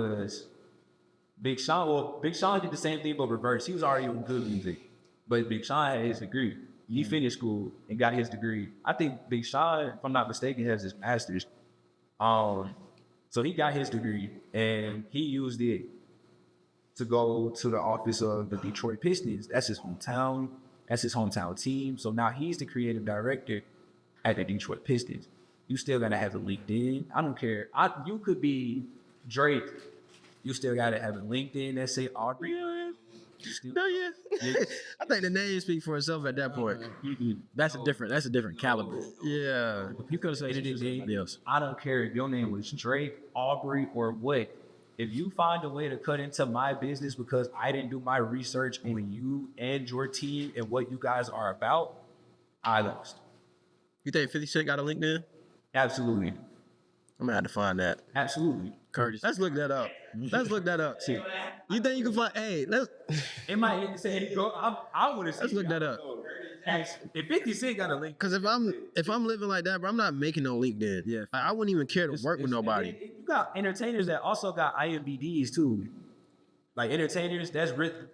did the same thing, but reverse. He was already on good music, but Big Sean had his degree. He finished school and got his degree. I think Big Sean, if I'm not mistaken, has his master's. So he got his degree and he used it to go to the office of the Detroit Pistons. That's his hometown. That's his hometown team. So now he's the creative director at the Detroit Pistons. You still gotta have a LinkedIn. I don't care. You could be Drake. You still gotta have a LinkedIn that say Aubrey. No, yeah. I think the name speaks for itself at that point. That's a different caliber. Yeah. You could have said somebody else. I don't care if your name was Drake, Aubrey, or what. If you find a way to cut into my business because I didn't do my research on you and your team and what you guys are about, I lost. You think 50 Cent got a LinkedIn? Absolutely. I'm gonna have to find that. Absolutely. Curtis. Let's look that up. Let's look that up. See, you think you can find? Hey, It might say, I would have let's look that up. If 50 Cent got a link, Cause if I'm living like that, bro, I'm not making no LinkedIn. Yeah. Like, I wouldn't even care to work with nobody. You got entertainers that also got IMBDs too. Like entertainers,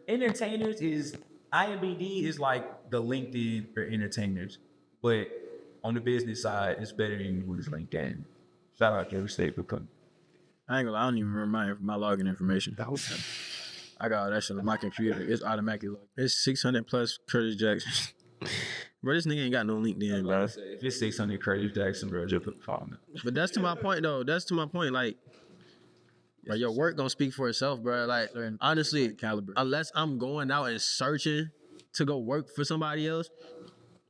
entertainers is IMBD is like the LinkedIn for entertainers, but on the business side, it's better than use LinkedIn. Shout out to every state for putting. I ain't gonna lie, I don't even remember my login information. I got all that shit on my computer. It's automatically logged. It's 600 plus Curtis Jackson. Bro, this nigga ain't got no LinkedIn, bro. If it's 600 Curtis Jackson, bro, just put follow me. But that's to my point, though. That's to my point. Like, bro, your work gonna speak for itself, bro. Like, honestly, Caliber. unless I'm going out and searching to go work for somebody else,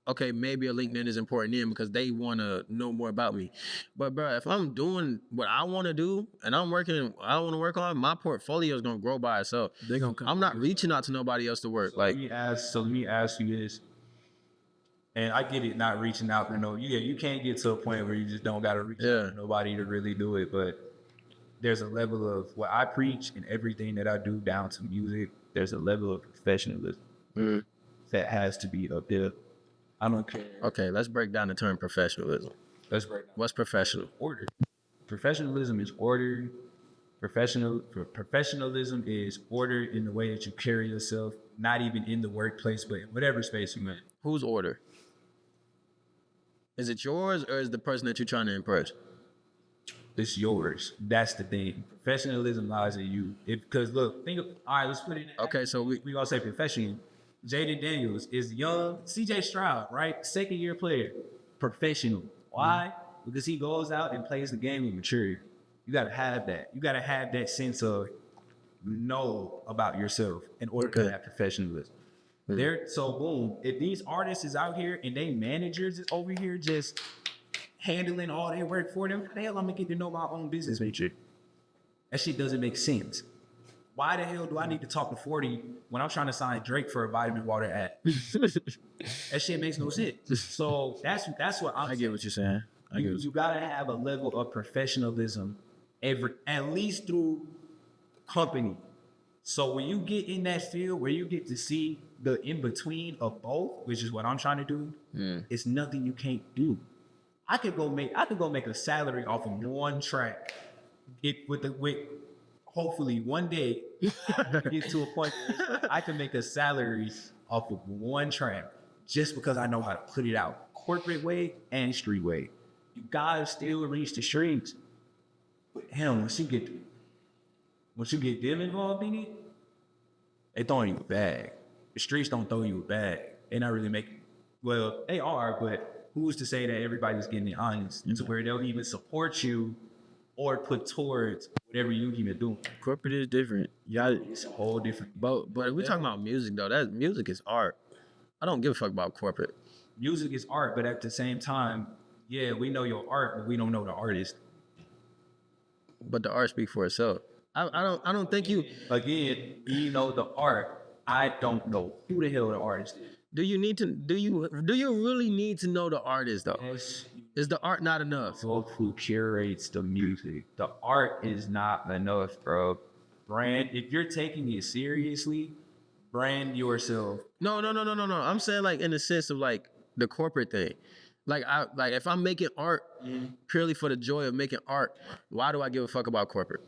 okay, maybe a LinkedIn is important then because they want to know more about me. But, bro, if I'm doing what I want to do and I'm working, I want to work on, my portfolio is gonna grow by itself. They gonna come. I'm not reaching out to nobody else to work. Like, Let me ask you this. And I get it, not reaching out to you can't get to a point where you just don't gotta reach out to nobody to really do it. But there's a level of what I preach and everything that I do down to music. There's a level of professionalism that has to be up there. I don't care. okay, let's break down the term professionalism. Let's break down What's professional? order. Professionalism is order. Professionalism is order in the way that you carry yourself, not even in the workplace, but in whatever space you're in. Whose order? Is it yours or is the person that you're trying to impress? It's yours. That's the thing. Professionalism lies in you. Because look, all right, let's put it in. Okay, so we Gonna say professional. Jaden Daniels is young. CJ Stroud, right? Second year player. Professional. Why? Because he goes out and plays the game with maturity. You gotta have that. You gotta have that sense of know about yourself in order to have professionalism. So boom, if these artists is out here and they managers is over here just handling all their work for them, how the hell I'm gonna get to know my own business major? That shit doesn't make sense. Why the hell do I need to talk to 40 when I'm trying to sign Drake for a vitamin water ad? That shit makes no sense. So that's what I get what you're saying. You gotta have a level of professionalism at least through company. So when you get in that field where you get to see the in-between of both, which is what I'm trying to do, it's nothing you can't do. I could go make a salary off of one track. With hopefully one day get to a point where I can make a salary off of one track just because I know how to put it out. Corporate way and street way. You gotta still reach the streets. But hell, once you get them involved in it, they throwing you a bag. The streets don't throw you a bag. They're not really making, well, they are, but who's to say that everybody's getting it honest to where they'll even support you or put towards whatever you even do. Corporate is different. It's a whole different. but if we're talking about music though, that music is art. I don't give a fuck about corporate. Music is art, but at the same time, yeah, we know your art, but we don't know the artist. But the art speaks for itself. I don't think you Again, you know the art, I don't know who the hell the artist is. Do you really need to know the artist though? Yes. Is the art not enough? Who curates the music? The art is not enough, bro. Brand. If you're taking it seriously, brand yourself. No. I'm saying like in the sense of like the corporate thing. Like if I'm making art purely for the joy of making art, why do I give a fuck about corporate?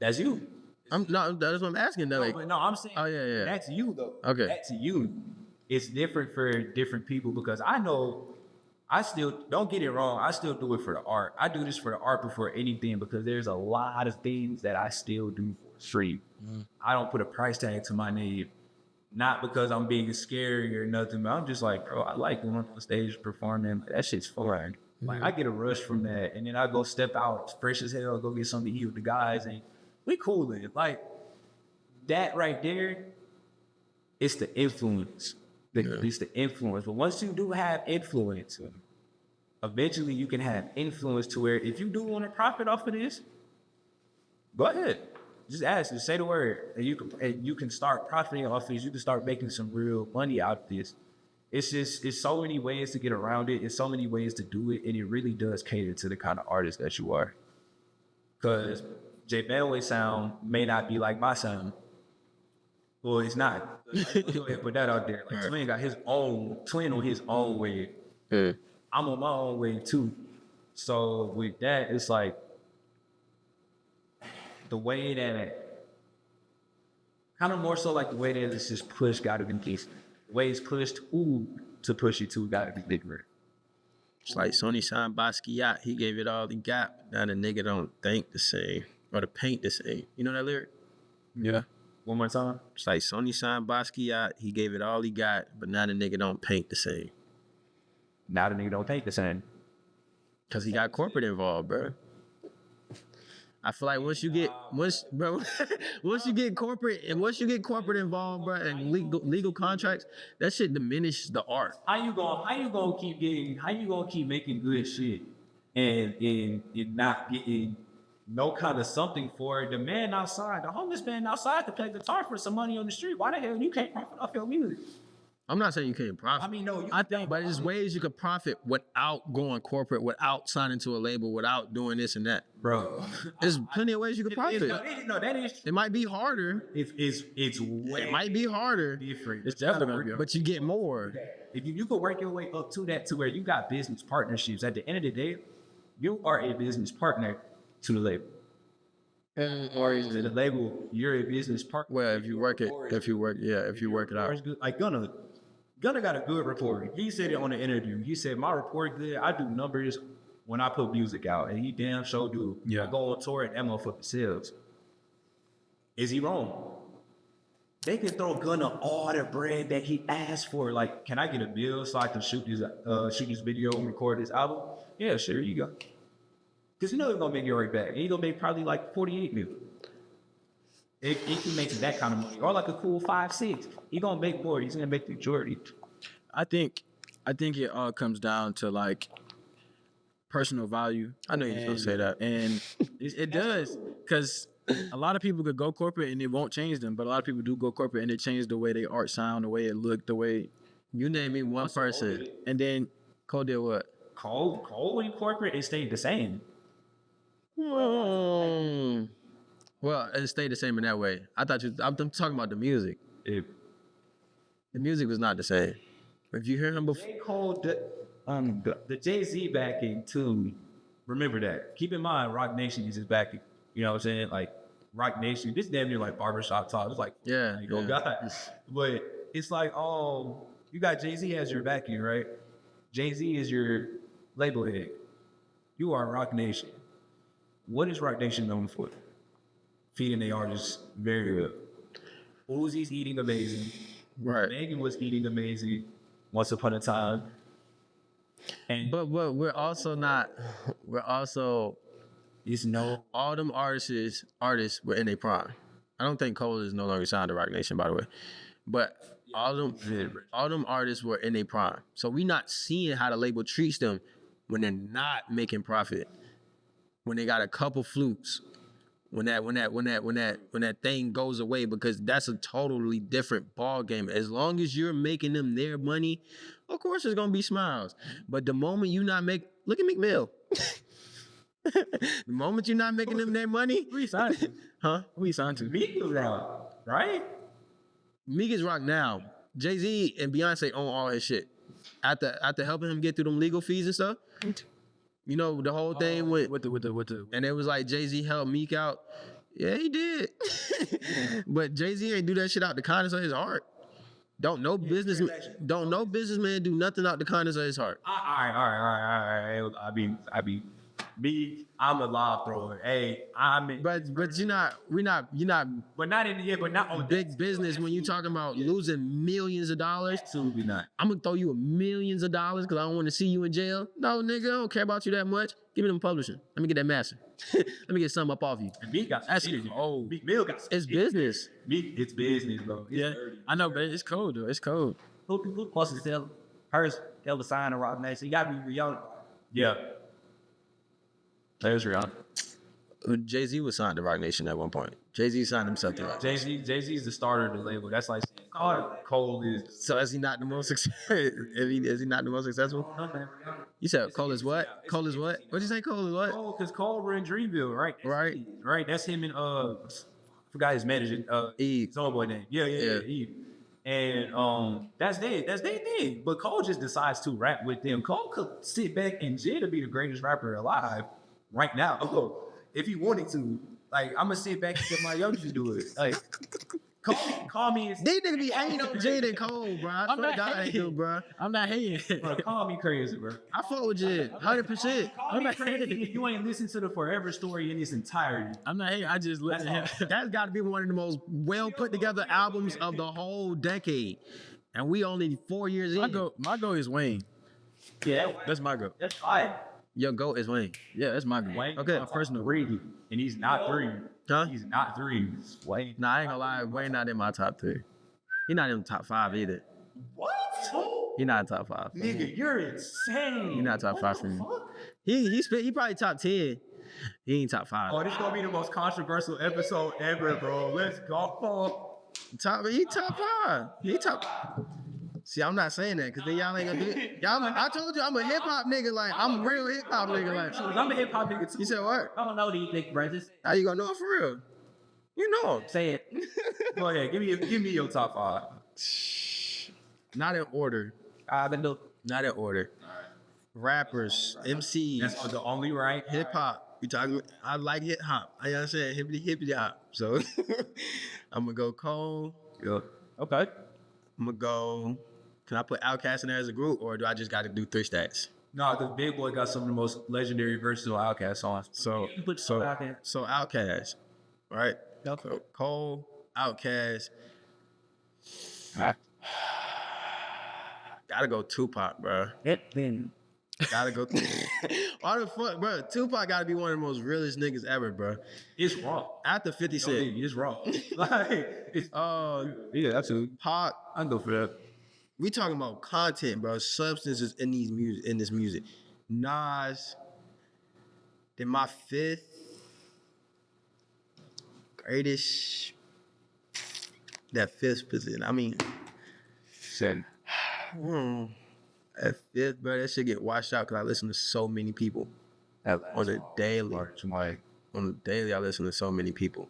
That's you. That's what I'm asking. Though, like, I'm saying. Oh yeah. That's you though. Okay. That's you. It's different for different people because I know. I still, don't get it wrong, I still do it for the art. I do this for the art before anything because there's a lot of things that I still do for free. I don't put a price tag to my name, not because I'm being scary or nothing, but I'm just like, bro, I like going on stage performing. That shit's fun. Like, I get a rush from that. And then I go step out fresh as hell, go get something to eat with the guys, and we coolin'. Like, that right there, it's the influence. It's the influence. But once you do have influence, eventually you can have influence to where if you do want to profit off of this, go ahead. Just ask, just say the word, and you can start profiting off of this. You can start making some real money out of this. It's so many ways to get around it. It's so many ways to do it, and it really does cater to the kind of artist that you are. Because J Belway's sound may not be like my sound. Well, it's not. Go ahead, put that out there. Like, Twin got his own, Twin on his own wave. I'm on my own wave too. So with that, it's like the way that, kind of more so like the way that it's just pushed gotta be decent. The way it's pushed, to push it to gotta be different. It's like Sony signed Basquiat. He gave it all he got. Now the nigga don't think the same or the paint the same. You know that lyric? Yeah. One more time. It's like Sony signed Basquiat. He gave it all he got, but now the nigga don't paint the same. Now the nigga don't think the same. Cause he got corporate involved, bro. I feel like once you get corporate involved, bro, and legal contracts, that shit diminishes the art. How you gonna keep making good shit and not getting no kind of something for it? The man outside, the homeless man outside to play guitar for some money on the street. Why the hell you can't profit off your music? I'm not saying you can't profit. I mean, no, I think, but there's ways you could profit without going corporate, without signing to a label, without doing this and that. Bro. There's plenty of ways you could profit. That is. It might be harder. It's way. It might be harder. Different. It's definitely gonna be. But you get more. If you can work your way up to that, to where you got business partnerships. At the end of the day, you are a business partner to the label. Or is To the label, you're a business partner. Well, if you work it out. Like Gunna got a good report. He said it on the interview. He said, my report good. I do numbers when I put music out. And he damn sure do. Yeah. I go on tour and that motherfucker sells. Is he wrong? They can throw Gunna all the bread that he asked for. Like, can I get a bill so I can shoot this video and record this album? Yeah, sure, here you go. Because you know they're going to make you right back. And he's going to make probably like 48 million. If he makes that kind of money, or like a cool 5-6, he's gonna make more. He's gonna make the majority. I think it all comes down to like personal value. I know you're gonna say that, and it does, because a lot of people could go corporate and it won't change them, but a lot of people do go corporate and it changes the way their art sound, the way it look, the way. You name me one person, and then Cole did what? Cole went corporate and stayed the same. Well, it stayed the same in that way. I'm talking about the music. The music was not the same. If you hear him before, Cole, the Jay-Z backing too. Remember that. Keep in mind, Rock Nation is his backing. You know what I'm saying? Like Rock Nation. This damn near like barbershop talk. It's like, oh God. But it's like, you got Jay-Z as your backing, right? Jay-Z is your label head. You are Rock Nation. What is Rock Nation known for? Feeding the artists very well. Uzi's eating amazing. Right. Megan was eating amazing once upon a time. But we're also all them artists were in their prime. I don't think Cole is no longer signed to Rock Nation, by the way. But all them artists were in their prime. So we not seeing how the label treats them when they're not making profit. When they got a couple flukes. when that thing goes away, because that's a totally different ball game. As long as you're making them their money, of course there's gonna be smiles. But the moment you not make, look at McMill. The moment you're not making them their money, Who he signed to? huh? Who he signed to? Meek was out, right? Meek is rock now. Jay-Z and Beyonce own all his shit. After helping him get through them legal fees and stuff, you know, the whole thing with the and it was like Jay-Z helped Meek out. Yeah, he did. But Jay-Z ain't do that shit out the kindness of his heart. Don't no businessman do nothing out the kindness of his heart. All right. I be me. I'm a lob thrower. Hey, But you're not but not in the but not on big business when you talking about losing millions of dollars. Absolutely not. I'm gonna throw you millions of dollars because I don't want to see you in jail. No, nigga, I don't care about you that much. Give me them publishing. Let me get that master. Let me get something up off you. And Meek got That's shit. old. Meek Mill got It's business. Meek, it's business, bro. It's Yeah, dirty. I know, but it's cold though. It's cold. Who wants to tell her to sign a Rock Nation? You gotta be Rihanna. Yeah. There's Rihanna. Jay-Z was signed to Rock Nation at one point. Jay-Z signed himself to Rock. Jay-Z is the starter of the label. That's like Cole is. So is he not the most successful? Is he not the most successful? You said Cole is what? Cole is what? What'd you say? Cole is what? Oh, because Cole ran Dreamville, right? Right. Right. That's him and forgot his manager. Eve. Soulboy name. Yeah. Eve. And that's their thing. But Cole just decides to rap with them. Cole could sit back and Jada be the greatest rapper alive right now. Oh, if he wanted to. Like, I'm gonna sit back and let my youngsters do it. Like, call me and These niggas be hating on Jid and Cole, bro. I swear to God, I ain't do, bro. I'm not hating. bro, call me crazy, bro. I fuck with Jid, 100%. Call me crazy if you ain't listened to the Forever story in its entirety. I'm not hating. I just let him. That's got to be one of the most well put together albums of the whole decade, and we only 4 years in. My goal is Wayne. Yeah, That's my goal. that's fine. Your goat is Wayne. Yeah, that's my goal. Wayne, Okay. my personal three, and he's not three. Huh? He's not three. Wayne. Nah, I ain't gonna lie. Wayne not in my top 3. He not in the top 5 either. What? He not in top 5. Nigga, you're insane. He not top 5 for me. He probably top 10. He ain't top 5. Oh, this gonna be the most controversial episode ever, bro. Let's go. He top 5. He top. See, I'm not saying that because then y'all ain't gonna do it. I told you I'm a hip hop nigga. Like I'm a real hip hop nigga. Like I'm a hip hop nigga too. you said what? I don't know these big brothers. How you gonna know it for real? You know. Say it. Go ahead, give me your top 5. Not in order. I've been doing. Not in order. Rappers, MCs, That's the only right. hip hop. You talking? I like hip hop. I understand hippity hop. So I'm gonna go Cole. Yeah. Okay. I'm gonna go. Can I put Outkast in there as a group, or do I just got to do 3 stats? No, the Big Boy got some of the most legendary versatile Outkast songs. So Put so out there. so Outkast, right? So Cole, Outkast. Gotta go Tupac, bro. It then. Gotta go. Why the fuck, bro? Tupac gotta be one of the most realest niggas ever, bro. It's raw. After 50 Cent. It's raw. Like, it's yeah, absolutely. Pac, I can go for that. we talking about content, bro. Substances in this music. Nas. Then my 5th greatest. That 5th position. I mean, Said. at 5th, bro, that shit get washed out because I listen to so many people on the daily. On the daily, I listen to so many people.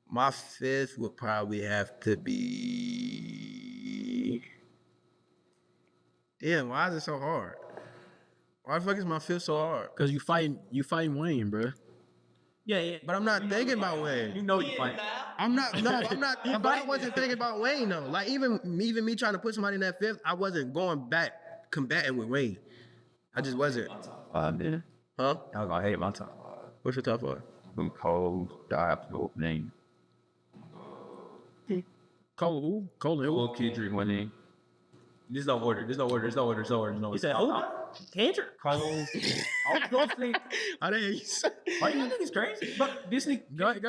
My 5th would probably have to be. Damn, why is it so hard? Why the fuck is my 5th so hard? Cause you fighting Wayne, bro. Yeah. But I'm not thinking about Wayne. You know you fight. I'm not. But I wasn't thinking about Wayne though. Like even me trying to put somebody in that 5th, I wasn't going back combating with Wayne. I just wasn't. Man. Huh? I was gonna hate my top 5. What's your top 5? From Cole, the name. Cole who? Cole and who? Cole, Kendrick, one name. There's no order. You said who? Kendrick Cole. I was gonna say, I didn't. are you niggas crazy? But this nigga, Go. I ain't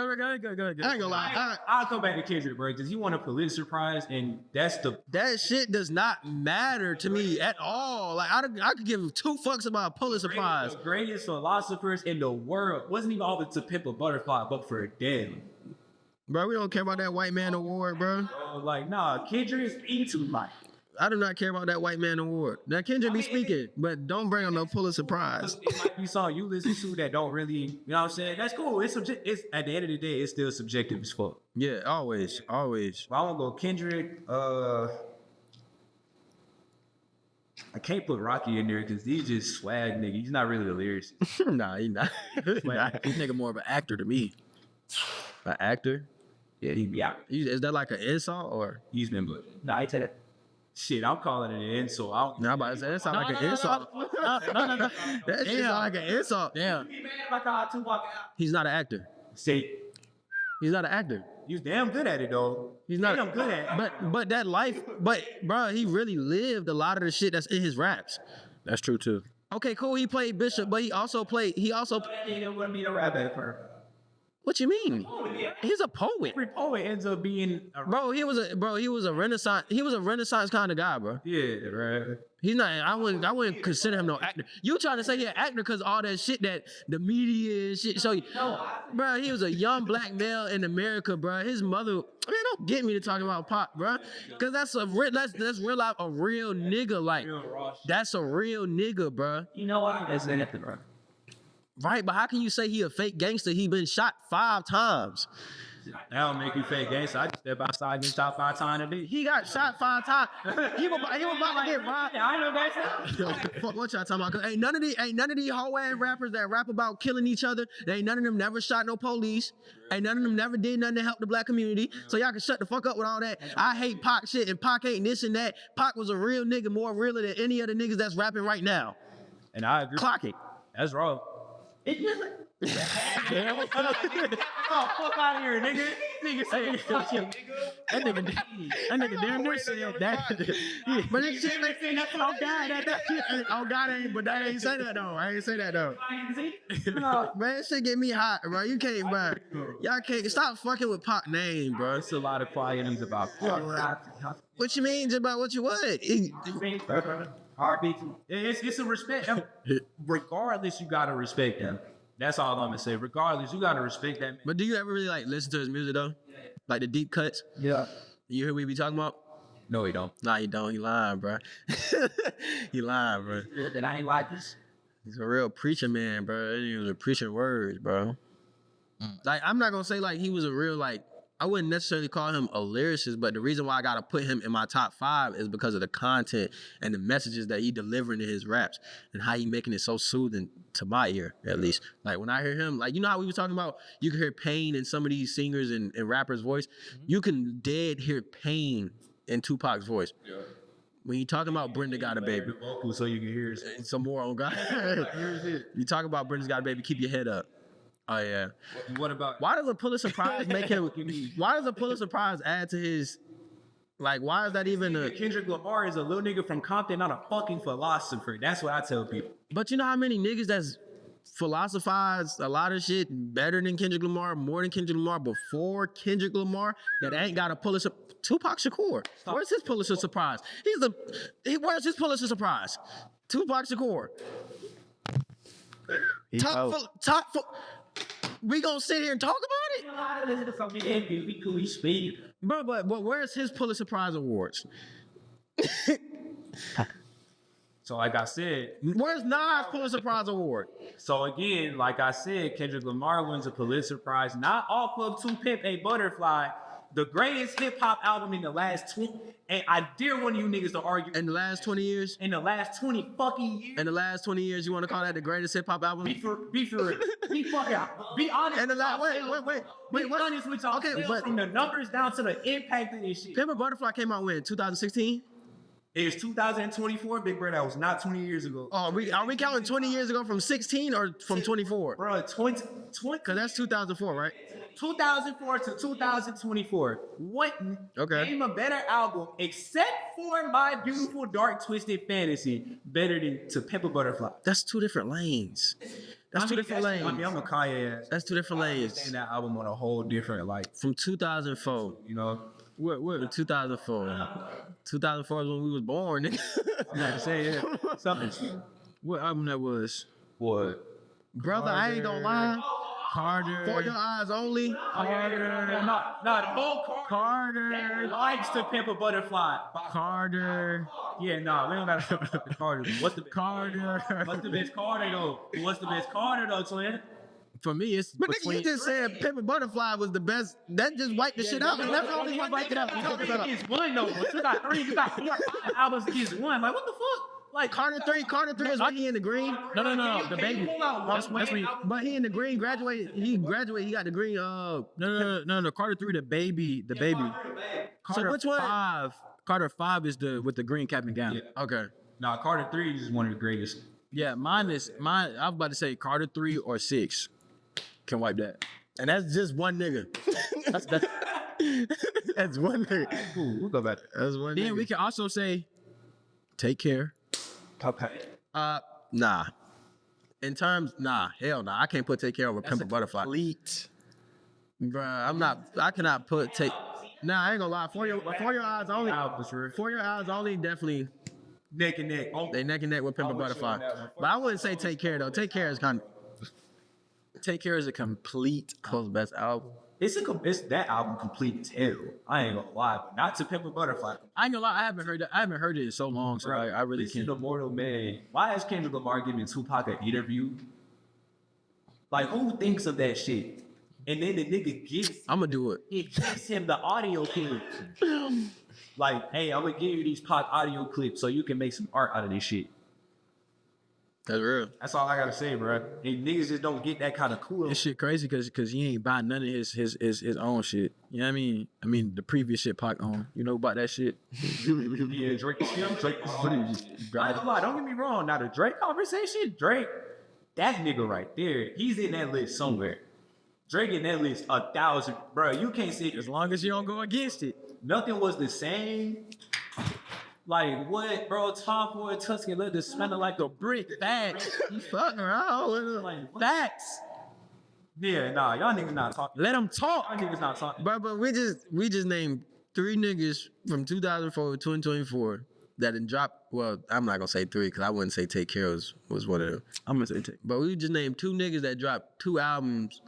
gonna lie. I'll come back to Kendrick, bro, because he won a Pulitzer Prize, and that's the That shit does not matter to me at all. Like I could give two fucks about a Pulitzer Prize. the greatest philosophers in the world. Wasn't even all to Pimp a Butterfly, but for a damn. Bro, we don't care about that white man award, bro. Like, nah, Kendrick is into life. I do not care about that white man award. Now Kendrick be speaking, but don't bring on no Pulitzer Prize. It might be something you listen to that don't really, you know what I'm saying? That's cool. It's it's at the end of the day, it's still subjective as fuck. Yeah, always. If I want to go Kendrick, I can't put Rocky in there because he's just swag nigga. He's not really a lyricist. Nah, he not. Nah. This nigga more of an actor to me. An actor? Yeah, he be out. Is that like an insult or? He's been but No, I tell that. shit. I'm calling it an insult. I don't. No, I'm about to say that sound like an insult. No. That shit sound like an insult. Damn. He's not an actor. Say, He's not an actor. he's damn good at it though. He's not. Damn good at it. But that life. But bro, he really lived a lot of the shit that's in his raps. That's true too. Okay, cool. He played Bishop, but he also. What you mean? He's a poet. Every poet ends up being a Bro, he was a Renaissance kind of guy, bro. yeah, right. He's not. I wouldn't consider him no actor. You trying to say he an actor because all that shit that the media and shit. So, bro, he was a young black male in America, bro. His mother. I mean, don't get me to talk about Pop, bro, because that's real life a real nigga. Like that's a real nigga, bro. You know what? That's it, bro. Right, but how can you say he a fake gangster? He been shot 5 times. That don't make you fake gangster. I just step outside and shot 5 times a day. He got shot 5 times. He was about to get robbed. I know that. Fuck what y'all talking about? 'Cause ain't none of these whole ass rappers that rap about killing each other. Ain't none of them never shot no police. Ain't none of them never did nothing to help the black community. So y'all can shut the fuck up with all that. I hate Pac shit and Pac ain't this and that. Pac was a real nigga, more realer than any of the niggas that's rapping right now. And I agree. Clock it. That's wrong. It's just like, Oh, fuck out of here, nigga. Nigga say That nigga damn near said that. But this shit like saying that's oh God ain't, but that ain't say that though. I ain't say that though. Man, that shit get me hot, bro. You can't, bro. Y'all can't stop fucking with Pac name, bro. It's a lot of quiet about What you mean about what you would? heartbeat. It's a respect. Regardless, you gotta respect him. That's all I'm gonna say. Regardless, you gotta respect that man. But do you ever really like listen to his music though? Like the deep cuts? Yeah. You hear what we be talking about? No, he don't. Nah, you don't. He lying, bro. He lying, bro. That I ain't like this. He's a real preacher man, bro. He was a preaching words, bro. Like I'm not gonna say like he was a real like. I wouldn't necessarily call him a lyricist, but the reason why I gotta put him in my top 5 is because of the content and the messages that he delivering in his raps and how he making it so soothing to my ear, at least. Like when I hear him, like you know how we were talking about, you can hear pain in some of these singers and rappers' voice. You can dead hear pain in Tupac's voice. Yeah. When you talking about Brenda Got a Baby, So you can hear some more on God. You talk about Brenda's Got a Baby, keep your head up. Oh yeah. What about? Why does a Pulitzer Prize make him? Why does a Pulitzer Prize add to his? Like, why is that even a? Kendrick Lamar is a little nigga from Compton, not a fucking philosopher. That's what I tell people. But you know how many niggas that's philosophized a lot of shit better than Kendrick Lamar, more than Kendrick Lamar, before Kendrick Lamar that ain't got a Pulitzer. Tupac Shakur. Where's his Pulitzer Prize? Where's his Pulitzer Prize? Tupac Shakur. Top. We gonna sit here and talk about it? Listen to something we cool, we speak. But where's his Pulitzer Prize awards? So like I said, where's Nas Pulitzer Prize award? So again, like I said, Kendrick Lamar wins a Pulitzer Prize, not off of To Pimp a Butterfly, the greatest hip hop album in the last 20. And I dare one of you niggas to argue. In the last 20 years? In the last 20 fucking years. In the last 20 years, you want to call that the greatest hip hop album? Be for real. Be fucking out. Be honest. In the last, wait. Be honest with y'all. Okay, but from the numbers down to the impact of this shit. Pimp a Butterfly came out when? 2016? It's 2024, big bro. That was not 20 years ago. Oh, are we counting 20 years ago from 16 or from 24? Bro, 20 Because that's 2004, right? 2004 to 2024. What? Okay. Name a better album except for My Beautiful Dark Twisted Fantasy better than To Pimp a Butterfly. That's two different lanes. That's two different lanes. I mean, I'm a Kanye ass. That's two different lanes. Saying that album on a whole different, like, From 2004. you know. What? 2004. 2004 is when we was born. Nigga. I'm not saying something. What album that was? What? Brother, I ain't gonna lie. Carter. For Your Eyes Only. No, the whole Carter likes To Pimp a Butterfly. Carter. Yeah, no, we don't gotta talk about the Carter. What's the Carter. What's the best Carter though? What's the best Carter though, twin? For me, it's But nigga, between. you just said Pimp a Butterfly was the best. That just wiped the shit out. And that's the only one wiped it out. Against one though. But you got three. You got 4 albums against one. Like what the fuck? Like Carter 3 is when he in the green. No. The baby. That's when he. But he in the green, graduated. He got the green. No. Carter 3, the baby. Carter which one? 5. Carter 5 is the with the green cap and gown. Okay. Nah, Carter 3 is one of the greatest. Yeah, mine. I was about to say Carter 3 or 6 can wipe that. And that's just one nigga. That's one nigga. Ooh, we'll go back. That's one Then nigga. we can also say, Take Care. Okay. Nah. In terms, hell nah. I can't put Take Care over Pimp a Butterfly. Complete. Bruh, I cannot put Nah, I ain't gonna lie. For Your Eyes Only. For Your Eyes Only, definitely. Neck and neck. Oh, They neck and neck with Pimp a Butterfly. But I wouldn't say Take Care though. Take Care is kind of Take Care is a complete. Cole's best album. it's that album complete as hell. I ain't gonna lie, but not To Pimp a Butterfly. I ain't gonna lie, I haven't heard it in so long, so I really Listen can't. to Mortal Man. Why has Kendrick Lamar giving Tupac an interview? Like who thinks of that shit? And then the nigga gets I'ma do it. gives him the audio clips. Like, hey, I'm gonna give you these Pac audio clips so you can make some art out of this shit. That's real. That's all I gotta say, bro. And niggas just don't get that kind of cool. This shit crazy because he ain't buying none of his own shit. You know what I mean? I mean the previous shit Pac owned. You know about that shit? Yeah, Drake is still Drake. I ain't gonna lie, don't get me wrong. Now the Drake conversation, Drake, that nigga right there, he's in that list somewhere. Drake in that list 1,000, bro. You can't say As long as you don't go against it. nothing was the same. Like what, bro? Tom Ford Tuscan leather smelling like a brick. Facts. You fucking around with it. Like what? Facts. Yeah, nah, y'all niggas not talking. Let them talk. Y'all niggas not talking. But we just named 3 niggas from 2004 to 2024 that done dropped. Well, I'm not gonna say 3 because I wouldn't say Take Care was one of them. I'm gonna say take. But we just named 2 niggas that dropped 2 albums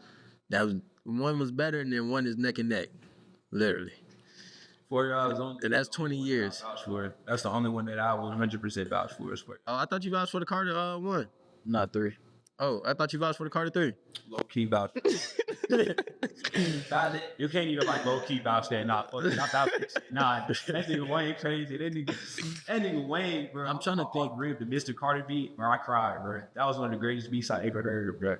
that was one was better and then one is neck and neck, literally. 4 hours on. And that's 20 years. Sure. That's the only one that I will 100% vouch for. Oh, I thought you vouched for the Carter one. Not 3. Oh, I thought you vouched for the Carter 3. Low key vouch. You can't even like low key vouch that. Nah, that nigga Wayne crazy. That nigga Wayne, bro. I'm trying to think. Rip the Mr. Carter beat, bro. I cried, bro. That was one of the greatest beats I ever heard, bro.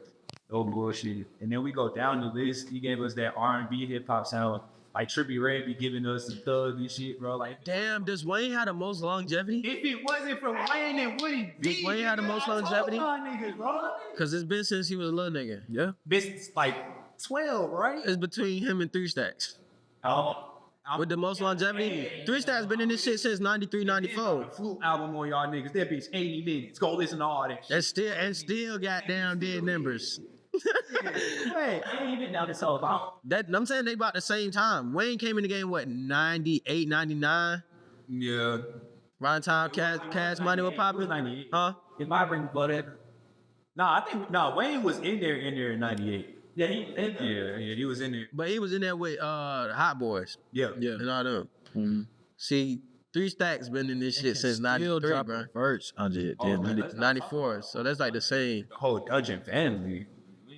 No bullshit. And then we go down the list. He gave us that R&B hip hop sound. Like Trippie Redd be giving us the thug and shit, bro. Like, Damn, does Wayne have the most longevity? if it wasn't for Wayne, then would he be? Does Wayne have the most longevity? Niggas, bro. Because it's been since he was a little nigga. Yeah. Bitch, like 12, right? It's between him and 3 Stacks. With the most longevity, 3 Stacks been in this shit since 93, 94. Flute album on y'all niggas. That bitch 80 minutes. Go listen to all that shit. That's still goddamn dead numbers. Hey, ain't even now this whole about. That I'm saying they about the same time. Wayne came in the game what 98, 99. Yeah. Around time Cash Money was popping. 98. Huh? If I bring blood in. Nah, I think Wayne was in there in 98. Yeah, he was in there. But he was in there with Hot Boys Yeah. and all them. Mm-hmm. See, 3 Stacks been in this shit since Still 93, dropping bro. verse. I did. Oh, man, 94. So that's like the same. The whole Dungeon family.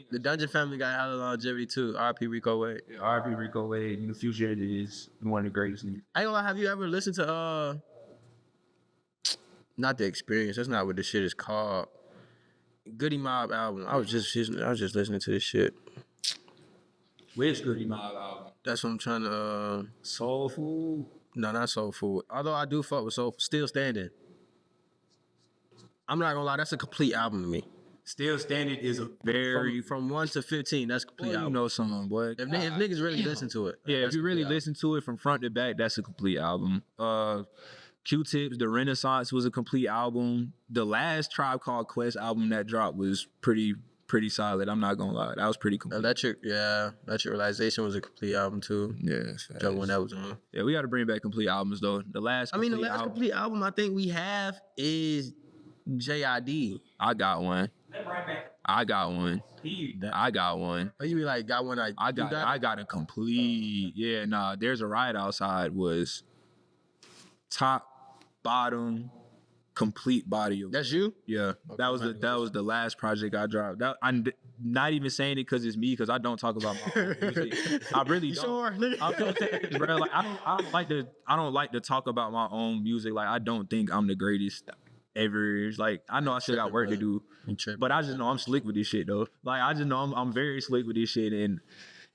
The Dungeon family got hella longevity too. R.P. Rico Wade. R.P. Rico Wade, in the future is one of the greatest niggas. I ain't gonna lie, have you ever listened to not The Experience, that's not what the shit is called. Goody Mob album. I was just listening to this shit. Which Goody Mob album? That's what I'm trying to Soul Food. No, not Soul Food. Although I do fuck with Soul Food. Still Standing. I'm not gonna lie, that's a complete album to me. Still Standing is a very From 1 to 15, that's a complete Boy, you album. know something, boy. If niggas really listen to it. Yeah, if that's you a really complete listen to it from front to back, that's a complete album. Q-Tips, The Renaissance was a complete album. The last Tribe Called Quest album that dropped was pretty solid. I'm not gonna lie, that was pretty complete. Electric Realization was a complete album too. Yeah, Joe when that was on. yeah, we got to bring back complete albums though. The last complete album I think we have is JID. I got one. I got one. I got one. Oh, you be like got one like I got a complete. Yeah, nah. There's a Riot Outside was top, bottom, complete body of. That's you? Yeah, that was the last project I dropped. I'm not even saying it because it's me, because I don't talk about my own music. I really don't. Sure, nigga. Bro, like I don't like to talk about my own music. Like I don't think I'm the greatest ever. Like I know I still got work to do, but I just know I'm slick with this shit though. Like I just know I'm very slick with this shit, and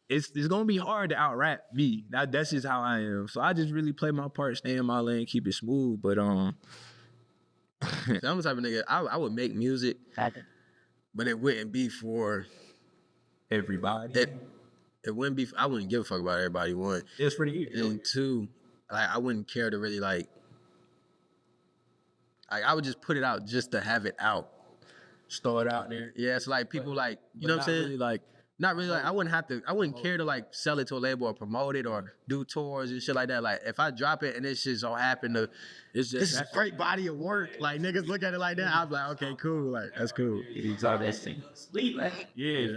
it's gonna be hard to out rap me. That's just how I am. So I just really play my part, stay in my lane, keep it smooth. But I'm the type of nigga I would make music, but it wouldn't be for everybody. It wouldn't be. I wouldn't give a fuck about everybody. One, It's pretty easy. and two, like I wouldn't care to really like I would just put it out just to have it out. Just throw it out there. Yeah, it's like people like, you know what I'm saying? Really, like, Not really like I wouldn't care to like sell it to a label or promote it or do tours and shit like that. Like if I drop it and this shit so happen to this is a great body of work. Like niggas look at it like that, I'm like, okay, cool. Like that's cool. Yeah.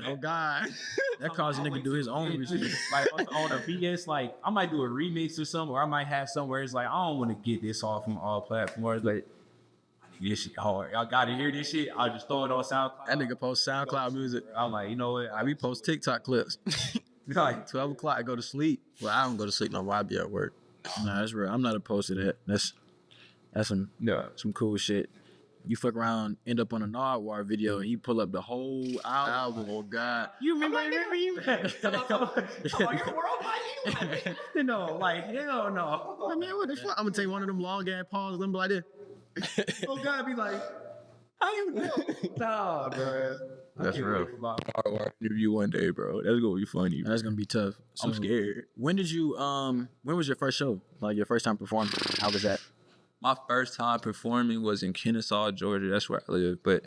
Oh God. that caused a nigga to do his own research. Like on a BS, like I might do a remix or something, or I might have somewhere it's like I don't want to get this off from all platforms, but this shit hard. Y'all gotta hear this shit. I'll just throw it on SoundCloud. That nigga post SoundCloud music. I'm like, you know what? I be post TikTok clips. Like 12 o'clock, I go to sleep. Well, I don't go to sleep no more. I be at work. Nah, that's real. I'm not opposed to that. That's some cool shit. You fuck around, end up on a Nardwar video, and you pull up the whole album. Oh God. you remember you? No, like hell no. I mean, what the fuck? I'm gonna take one of them long ass pauses and be like this. Oh God, be like, how you know? Nah, bro. That's real. Nardwar interview one day, bro. That's gonna be funny. That's gonna be tough. I'm scared. When did you when was your first show? Like your first time performing? How was that? My first time performing was in Kennesaw, Georgia. That's where I live. But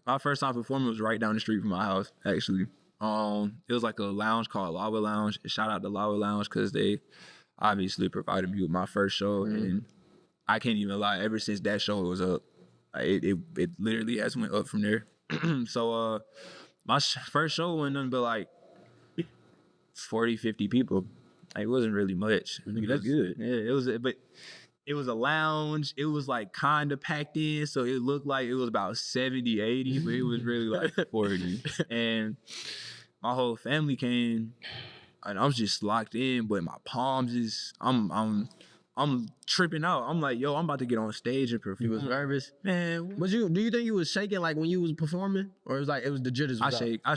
my first time performing was right down the street from my house, actually. It was like a lounge called Lava Lounge. Shout out to Lava Lounge because they obviously provided me with my first show. And I can't even lie, ever since that show was up, it literally has went up from there. So my first show went nothing but like 40, 50 people. Like, it wasn't really much. That's good. Yeah, it was, but it was a lounge. It was like kind of packed in, so it looked like it was about 70, 80, but it was really like 40. And my whole family came, and I was just locked in, but my palms is, I'm tripping out. I'm like, yo, I'm about to get on stage and perform. You was nervous? Man, Do you think you was shaking like when you was performing? Or it was like, it was the jitters? I shake. I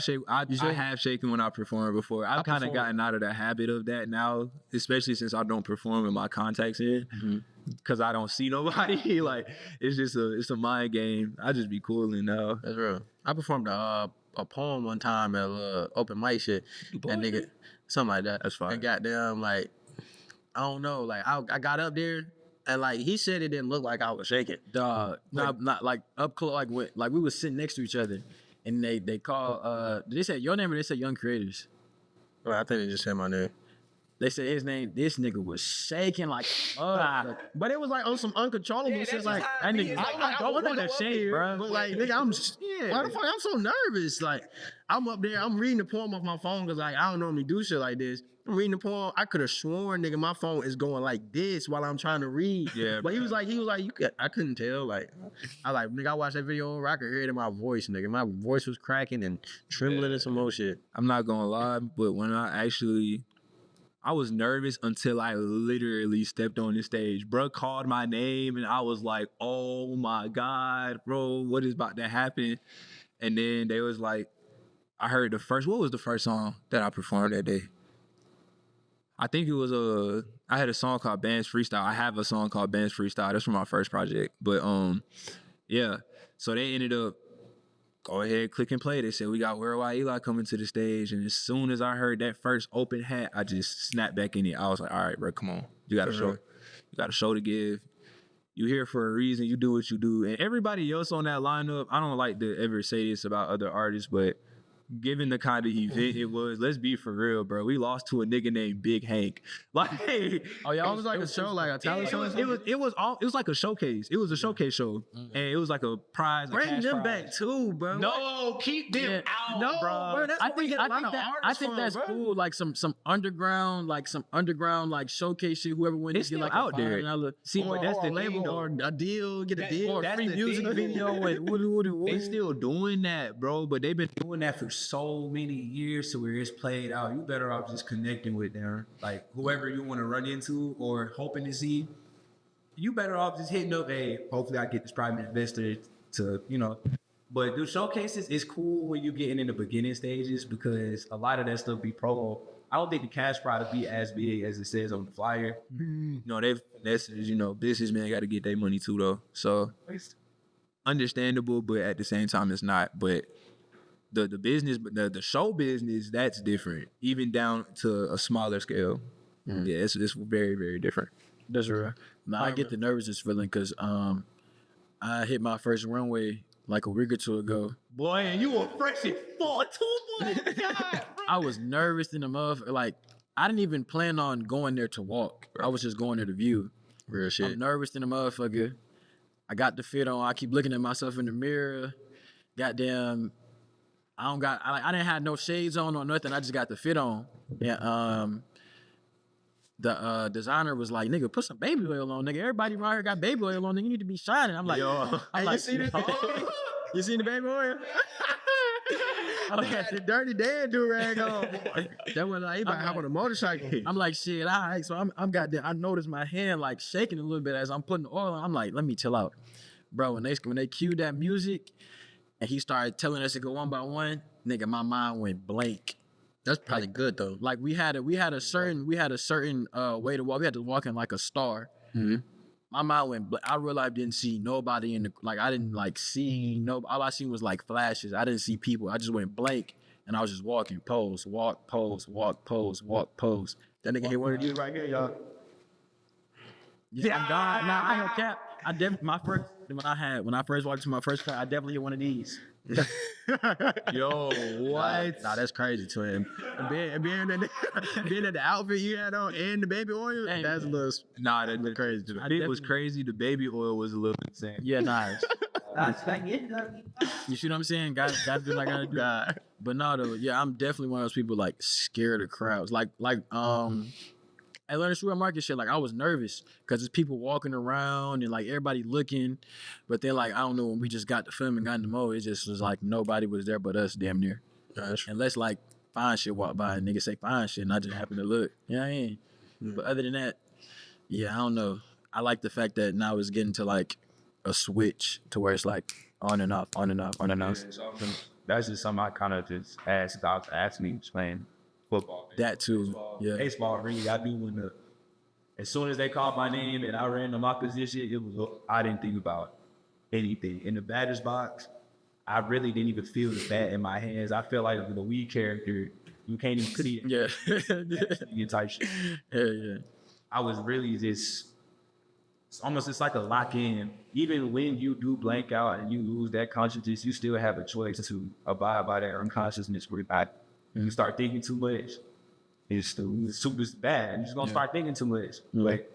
have shaken when I perform before. I've kind of gotten out of the habit of that now, especially since I don't perform with my contacts in. Because I don't see nobody. Like, it's a mind game. I just be cooling now. That's real. I performed a poem one time at open mic shit. That nigga, something like that. That's fine. And goddamn, like, I don't know. Like, I got up there, and like he said, it didn't look like I was shaking. Dog, not like up close. Like we was sitting next to each other, and they call. Did they say your name or they say Young Creators? Well, I think they just said my name. They said his name. This nigga was shaking like, But it was like on some uncontrollable shit. Like that nigga. I don't want that shit, bro. But like, nigga, why the fuck? I'm so nervous. Like, I'm up there. I'm reading the poem off my phone because like I don't normally do shit like this. I'm reading the poem. I could have sworn, nigga, my phone is going like this while I'm trying to read. Yeah. But he was like, I couldn't tell. Like, I watched that video over. I could hear it in my voice, nigga. My voice was cracking and trembling and some more shit. I'm not gonna lie, but when I was nervous until I literally stepped on the stage. Bro called my name and I was like, oh my God, bro, what is about to happen? And then they was like, I heard what was the first song that I performed that day? I think it was I had a song called Bands Freestyle. I have a song called Bands Freestyle. That's from my first project. But yeah. So they ended up go ahead, click and play. They said we got Worldwide Eli coming to the stage, and as soon as I heard that first open hat, I just snapped back in it. I was like, all right, bro, come on, you got a show, you got a show to give. You here for a reason. You do what you do, and everybody else on that lineup. I don't like to ever say this about other artists, but given the kind of event it was, let's be for real, bro. We lost to a nigga named Big Hank. Like, oh yeah, it was like a show, like a talent show. It was like a showcase. It was a showcase show, and it was like a prize. Bring them back too, bro. No, keep them out, no, bro. That's what we get a lot of artists I think from, that's bro. cool. Like some underground, like showcase shit. Whoever wins, It's get like still out there. See, Or that's the label thing, or a deal, get a deal, or free music video. They still doing that, bro. But they've been doing that for so many years to where it's played out. You better off just connecting with them, like whoever you want to run into or hoping to see. You better off just hitting up, hey, hopefully I get this private investor to, you know. But the showcases is cool when you're getting in the beginning stages because a lot of that stuff be promo. I don't think the cash prize be as big as it says on the flyer. No, that's businessmen got to get their money too though. So understandable, but at the same time it's not. But the business, the show business, that's different. Even down to a smaller scale. Yeah, it's very, very different. That's real. Now I get the nervousness feeling because I hit my first runway like a week or two ago. Boy, and you were fresh and full too, boy. God, I was nervous in the motherfucker. Like, I didn't even plan on going there to walk. I was just going there to view. Real shit. I'm nervous in the motherfucker. I got the fit on. I keep looking at myself in the mirror. Goddamn, I didn't have no shades on or nothing. I just got the fit on. Yeah. The designer was like, nigga, put some baby oil on, nigga. Everybody around here got baby oil on, nigga. You need to be shining. I'm like, you seen it? You seen the baby oil? I got the dirty dad do-rag on. That was like, he about to hop on a motorcycle. I'm like, shit, all right. So I'm goddamn, I noticed my hand like shaking a little bit as I'm putting the oil on. I'm like, let me chill out. Bro, when they cued that music and he started telling us to go one by one, nigga, my mind went blank. That's probably good though. Like we had a certain way to walk. We had to walk in like a star. Mm-hmm. My mind went blank. I realized I didn't see nobody in the, like I didn't like see no, all I seen was like flashes. I didn't see people. I just went blank and I was just walking, pose, walk, pose, walk, pose, walk, pose. That nigga hit one of these right here, y'all. Yeah, I'm gone. Nah, I ain't no cap. When I first walked to my first car, I definitely hit one of these. Yo, what? Nah, that's crazy to him. Being at the outfit you had on and the baby oil, that's a little. Nah, that's been crazy to him. It was crazy. The baby oil was a little insane. Yeah, nice. You see what I'm saying? Guys do like I do. God. But no, though, yeah, I'm definitely one of those people like scared of crowds. Like at Learning Street Market shit, like I was nervous because there's people walking around and like everybody looking, but then like I don't know, when we just got the film and got in the mode, it just was like nobody was there but us damn near. Unless like fine shit walk by and niggas say fine shit and I just happen to look. You know what I mean? But other than that, yeah, I don't know. I like the fact that now it's getting to like a switch to where it's like on and off, on and off, on and off. That's just something I kind of just asked about athletes playing football. That too, baseball, yeah. Baseball, really, I do when as soon as they called my name and I ran to my position, I didn't think about anything. In the batter's box, I really didn't even feel the bat in my hands. I felt like the weed character, you can't even see it. Yeah. Type shit. Yeah. I was really just, it's like a lock-in. Even when you do blank out and you lose that consciousness, you still have a choice to abide by that unconsciousness where you start thinking too much. It's super bad. You're just gonna start thinking too much. Like,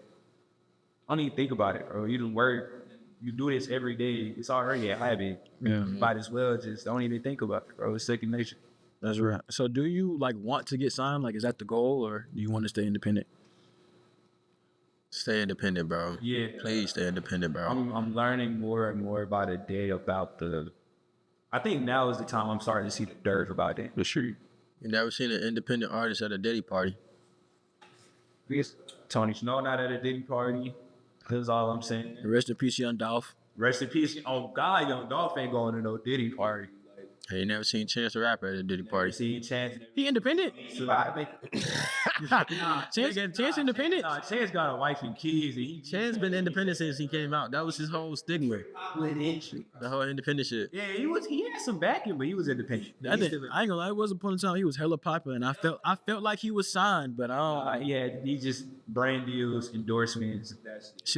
I don't even think about it, bro. You don't work. You do this every day. It's already a habit. Yeah. Might as well just don't even think about it, bro. It's second nature. That's right. So do you like want to get signed? Like, is that the goal, or do you want to stay independent? Stay independent, bro. Yeah. Please stay independent, bro. I'm learning more and more by the day about I think now is the time I'm starting to see the dirt about that. For sure. You never seen an independent artist at a Diddy party? Tony Snow not at a Diddy party. That's all I'm saying. Rest in peace, Young Dolph. Rest in peace. Oh God, Young Dolph ain't going to no Diddy party. Hey, you never seen Chance the Rapper at a Diddy party? See Chance. He independent? So I think Chance independent. Nah, Chance got a wife and kids, and he Chance been independent since he came out. That was his whole stigma. The whole independent shit. Yeah, he had some backing, but he was independent. I ain't gonna lie, it was a point in time he was hella popular, and I felt like he was signed, but I don't. He just brand deals, endorsements.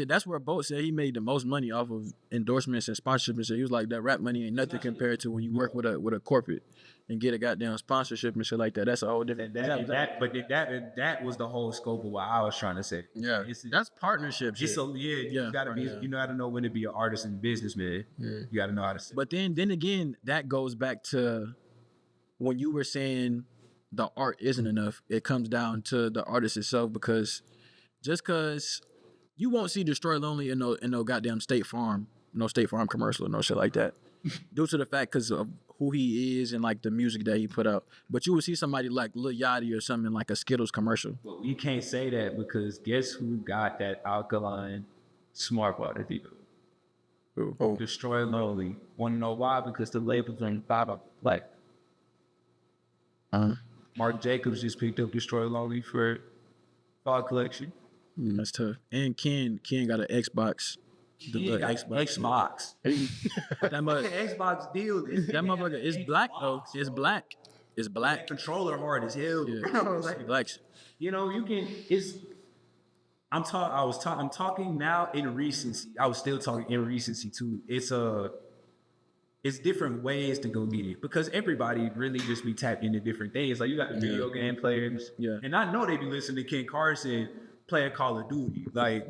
That's where Boat said he made the most money off of endorsements and sponsorship and shit. He was like, that rap money ain't nothing compared to when you work with a corporate and get a goddamn sponsorship and shit like that. That's a whole different. That was the whole scope of what I was trying to say. Yeah, that's partnership shit. You gotta be, you know how to know when to be an artist and businessman. You gotta know how to say. But then again, that goes back to when you were saying the art isn't enough. It comes down to the artist itself, because just because you won't see Destroy Lonely in no goddamn State Farm commercial or no shit like that, due to the fact because of who he is and like the music that he put out. But you would see somebody like Lil Yachty or something in like a Skittles commercial. Well, you can't say that, because guess who got that alkaline smart water deal? Destroy Lonely. Want to know why? Because the labels ain't thought of like. Mark Jacobs just picked up Destroy Lonely for Fall Collection. That's tough. And Ken got an Xbox. Xbox. Xbox deal. That motherfucker is black though. It's black. It's black. Controller hard as hell. Yeah. Like, Black. you know, you can. I'm talking now in recency. I was still talking in recency too. It's different ways to go get it, because everybody really just be tapped into different things. Like you got the video game players, and I know they be listening to Ken Carson playing Call of Duty. Like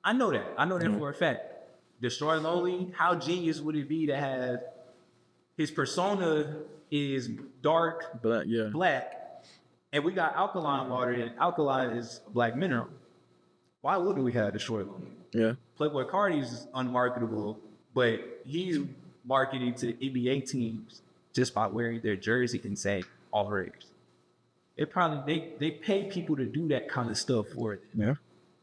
I know that for a fact. Destroy Lonely. How genius would it be to have his persona is dark, black, and we got alkaline water, and alkaline is a black mineral. Why wouldn't we have Destroy Lonely? Yeah. Playboy Cardi's unmarketable, but he's marketing to NBA teams just by wearing their jersey and saying all Raiders. It probably they pay people to do that kind of stuff for it. Yeah.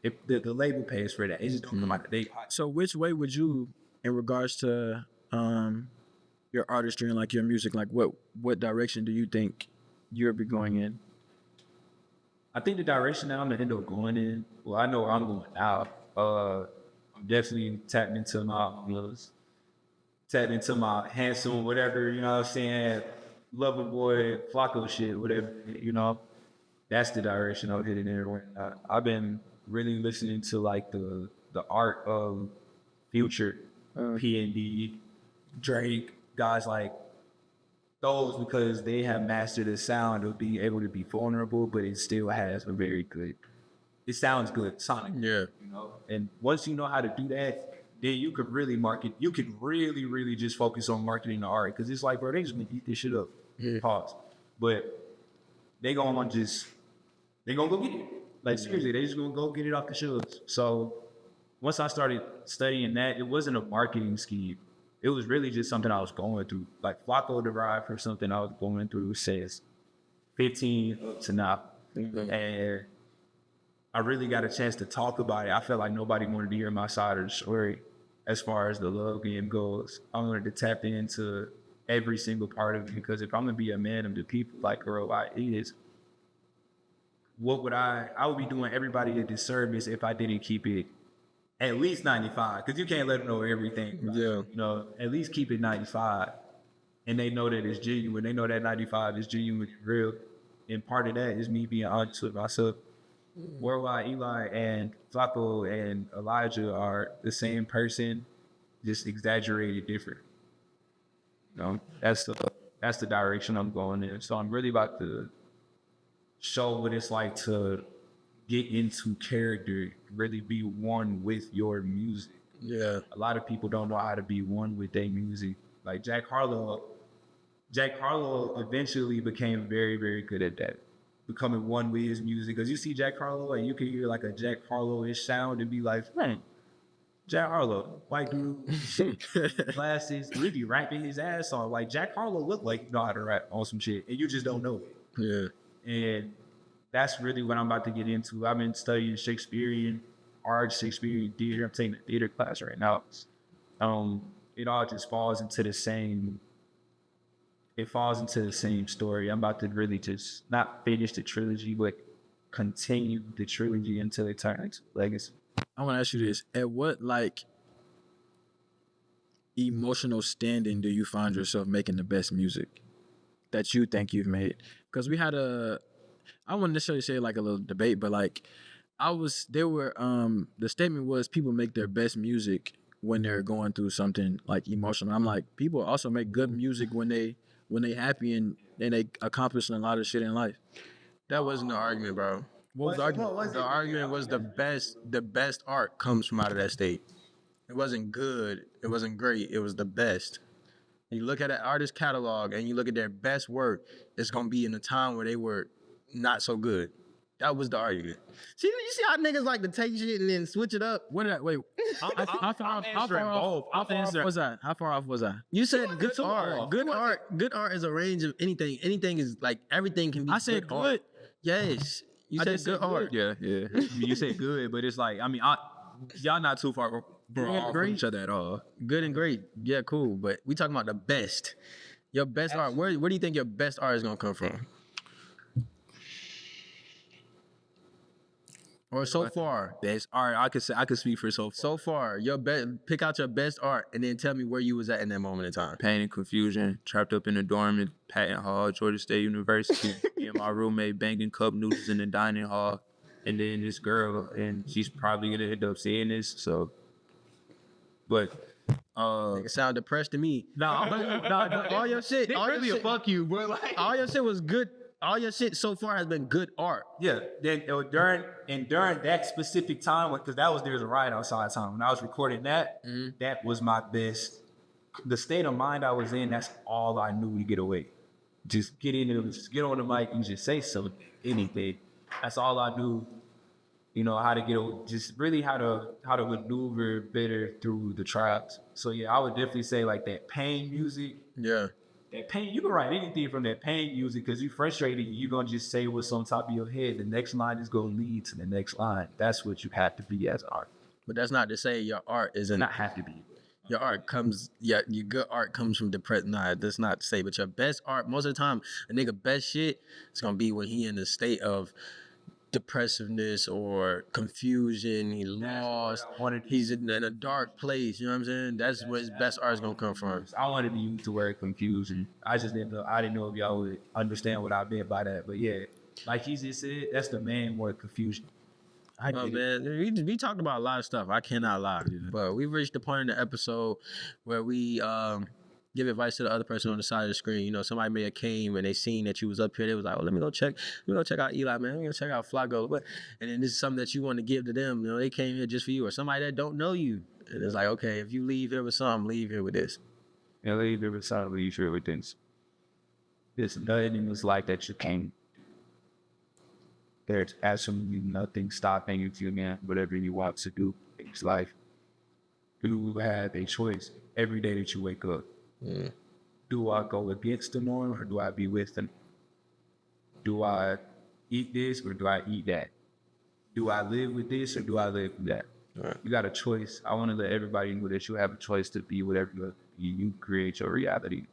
If the label pays for that, it just don't come out of the day. So which way would you, in regards to your artistry and like your music, like what direction do you think you'll be going in? I think the direction that I'm gonna end up going in, well, I know where I'm going now. I'm definitely tapping into my handsome, whatever, you know what I'm saying, lover boy, Flacco shit, whatever, you know. That's the direction I'm heading in right now. I've been really listening to like the art of Future, P&D, Drake, guys like those, because they have mastered the sound of being able to be vulnerable, but it still has a very good, it sounds good sonically. Yeah. You know? And once you know how to do that, then you could really market, you could really, really just focus on marketing the art. Cause it's like, bro, they just gonna eat this shit up. Yeah. Pause. But they gonna go get it. Like seriously, they just gonna go get it off the shelves. So once I started studying that, it wasn't a marketing scheme. It was really just something I was going through. Like Flacco derived from something I was going through since 15 up to now. Mm-hmm. And I really got a chance to talk about it. I felt like nobody wanted to hear my side of the story as far as the love game goes. I wanted to tap into every single part of it, because if I'm gonna be a man of the people like Earl White is, I would be doing everybody a disservice if I didn't keep it at least 95, because you can't let them know everything. Right? Yeah. You know, at least keep it 95. And they know that it's genuine. They know that 95 is genuine and real. And part of that is me being honest with myself. Worldwide, Eli and Flacco and Elijah are the same person, just exaggerated different. You know, that's the direction I'm going in. So I'm really about to show what it's like to get into character, really be one with your music. Yeah. A lot of people don't know how to be one with their music. Like Jack Harlow eventually became very, very good at that, becoming one with his music. Because you see Jack Harlow and you can hear like a Jack Harlow-ish sound and be like, man, Jack Harlow, white dude, glasses, he be rapping his ass off. Like Jack Harlow looked like he know how to rap on some shit, and you just don't know it. Yeah. And that's really what I'm about to get into. I've been studying Shakespearean art, Shakespearean theater. I'm taking a theater class right now. It all just falls into the same story. I'm about to really just not finish the trilogy, but continue the trilogy until it turns legacy. I want to ask you this: at what like emotional standing do you find yourself making the best music that you think you've made? Because we had I wouldn't necessarily say like a little debate, but like the statement was people make their best music when they're going through something like emotional. I'm like, people also make good music when they happy and they accomplishing a lot of shit in life. That wasn't the argument, bro. What was the argument? The argument was the best art comes from out of that state. It wasn't good. It wasn't great. It was the best. And you look at an artist catalog and you look at their best work, it's going to be in a time where they were not so good. That was the argument. See, you see how niggas like to take shit and then switch it up? What did I wait? How far off was I? You said good art. Good art is a range of anything. Anything is like everything can be. I said good. Art. Yes, you said good art. Yeah. You said good, but it's like, I mean, y'all not too far from each other at all. Good and great. Yeah, cool. But we talking about the best. Your best art. Where do you think your best art is gonna come from? Or so far. Best art. I could speak for so far. So far, pick out your best art and then tell me where you was at in that moment in time. Pain and confusion, trapped up in a dorm at Patton Hall, Georgia State University. Me and my roommate banging cup noodles in the dining hall. And then this girl, and she's probably gonna end up seeing this, so. But, It sound depressed to me. all your shit. Fuck you, bro. Like, all your shit was good. All your shit so far has been good art. Yeah. Then during that specific time, because there's a riot outside time. When I was recording that, that was my best. The state of mind I was in, that's all I knew to get away. Just get in there, just get on the mic and just say something, anything. That's all I knew. How to just really how to maneuver better through the trials. So yeah, I would definitely say like that pain music. Yeah. That pain, you can write anything from that pain music because you're frustrated. You're going to just say what's on top of your head. The next line is going to lead to the next line. That's what you have to be as art. But that's not to say your art isn't. Not have to be. Your art comes, your good art comes from depressed. Nah, that's not to say. But your best art, most of the time, a nigga best shit is going to be when he in a state of depressiveness or confusion, he lost, he's in a dark place, you know what I'm saying? That's where his best art is gonna come from. I wanted to use the word confusion. I didn't know if y'all would understand what I meant by that, but yeah, like he just said, that's the main word, confusion. Man, we talked about a lot of stuff, I cannot lie, but we've reached the point in the episode where we give advice to the other person on the side of the screen. Somebody may have came and they seen that you was up here. They was like, let me go check out Eli, man. Let me go check out Flago. And then this is something that you want to give to them. They came here just for you, or somebody that don't know you. And it's like, okay, if you leave here with something, leave here with this. Yeah, leave here with something, leave here with this. There's nothing in this life that you can't. There's absolutely nothing stopping you from doing whatever you want to do in this life. You have a choice every day that you wake up. Do I go against the norm or do I be with them? Do I eat this or do I eat that? Do I live with this or do I live with that? Right. You got a choice. I want to let everybody know that you have a choice to be whatever you create your reality.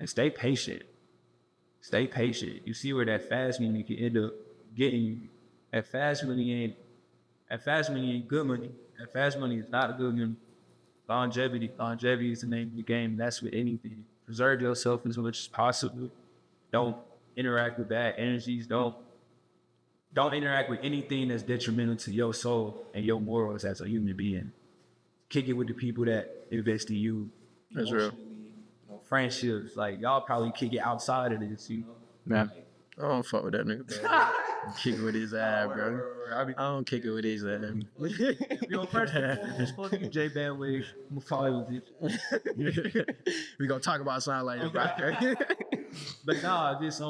And stay patient. Stay patient. You see where that fast money can end up getting. That fast money ain't good money. That fast money is not good money. Longevity is the name of the game. That's with anything. Preserve yourself as much as possible. Don't interact with bad energies. Don't interact with anything that's detrimental to your soul and your morals as a human being. Kick it with the people that invest in you. That's real. Friendships, like y'all probably kick it outside of this, Man, I don't fuck with that nigga, bro. Kick it with his ass, bro. I don't kick it with his ass. First and foremost, J Bandwig, I'm follow with We gonna talk about something like that. But nah, just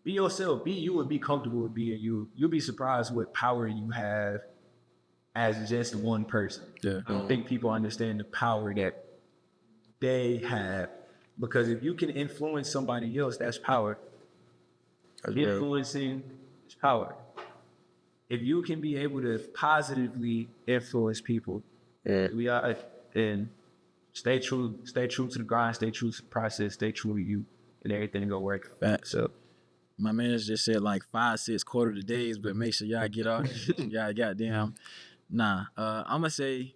be yourself, be you, and be comfortable with being you. You'll be surprised what power you have as just one person. Yeah. I don't think people understand the power that they have, because if you can influence somebody else, that's power. Influencing is power. If you can be able to positively influence people, we are, and stay true to the grind, stay true to the process, stay true to you, and everything will work. Facts. So My man just said like 5, 6 quarter to days, but make sure y'all get off. Y'all goddamn. Nah, I'm gonna say.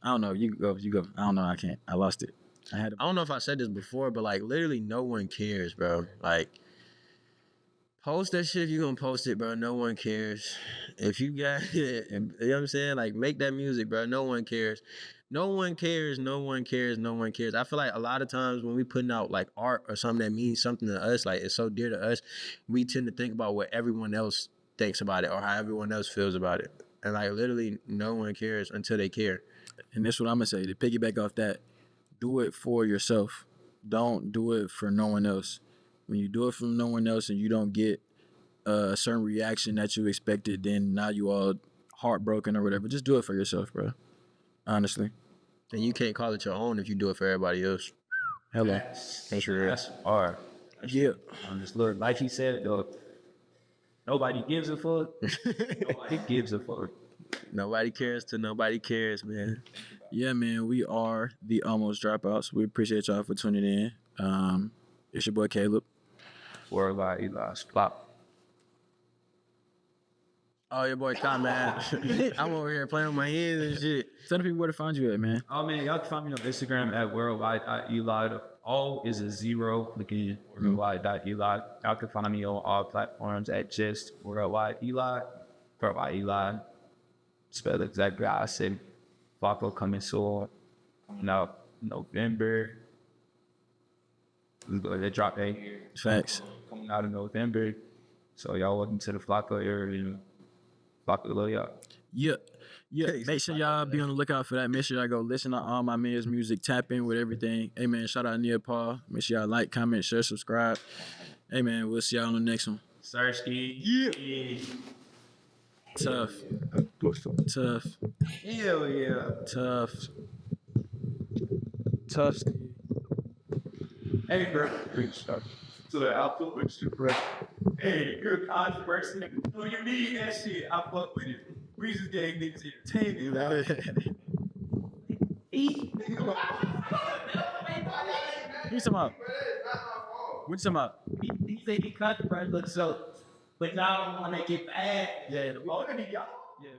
I don't know. You go. I don't know. I can't. I lost it. I don't know if I said this before, but like literally no one cares, bro. Like post that shit if you gonna post it, bro. No one cares. If you got it, you know what I'm saying? Like make that music, bro. No one cares. No one cares. No one cares. No one cares. I feel like a lot of times when we putting out like art or something that means something to us, like it's so dear to us, we tend to think about what everyone else thinks about it or how everyone else feels about it. And like literally no one cares until they care. And that's what I'm gonna say. To piggyback off that, do it for yourself. Don't do it for no one else. When you do it for no one else and you don't get a certain reaction that you expected, then now you all heartbroken or whatever. Just do it for yourself, bro. Honestly. And you can't call it your own if you do it for everybody else. Hello. That's hard. Yeah. I'm just look like he said though. Nobody gives a fuck. Nobody gives a fuck. Nobody cares till nobody cares, man. Yeah, man. We are the Almost Dropouts. We appreciate y'all for tuning in. It's your boy Caleb. Worldwide Eli Flop. Oh, your boy Tom, man. I'm over here playing with my hands and shit. Tell the people where to find you at, man. Oh man, y'all can find me on Instagram at worldwide.eli. The all is a 0. Again, worldwide.eli. Y'all can find me on all platforms at just worldwide Eli. Worldwide Eli. Spell exactly how I said. Flocko coming soon. Now November. They drop that here. Facts. Coming out in November. So y'all welcome to the Flocko area. Flocko love y'all. Yeah. Make sure y'all be on the lookout for that. Make sure y'all go listen to all my man's music, tap in with everything. Hey man, shout out Nia Paul. Make sure y'all like, comment, share, subscribe. Hey man, we'll see y'all on the next one. Sersky. Yeah. Tough. Hell yeah. Tough. Hey, bro. So the output was super. Hey, you're a controversy nigga. No, you need that shit. I fuck with it. We just gave niggas entertainment. What you talking about? What you talking about? He said he controversial, so but now when they get bad, Yeah, all of y'all. yeah.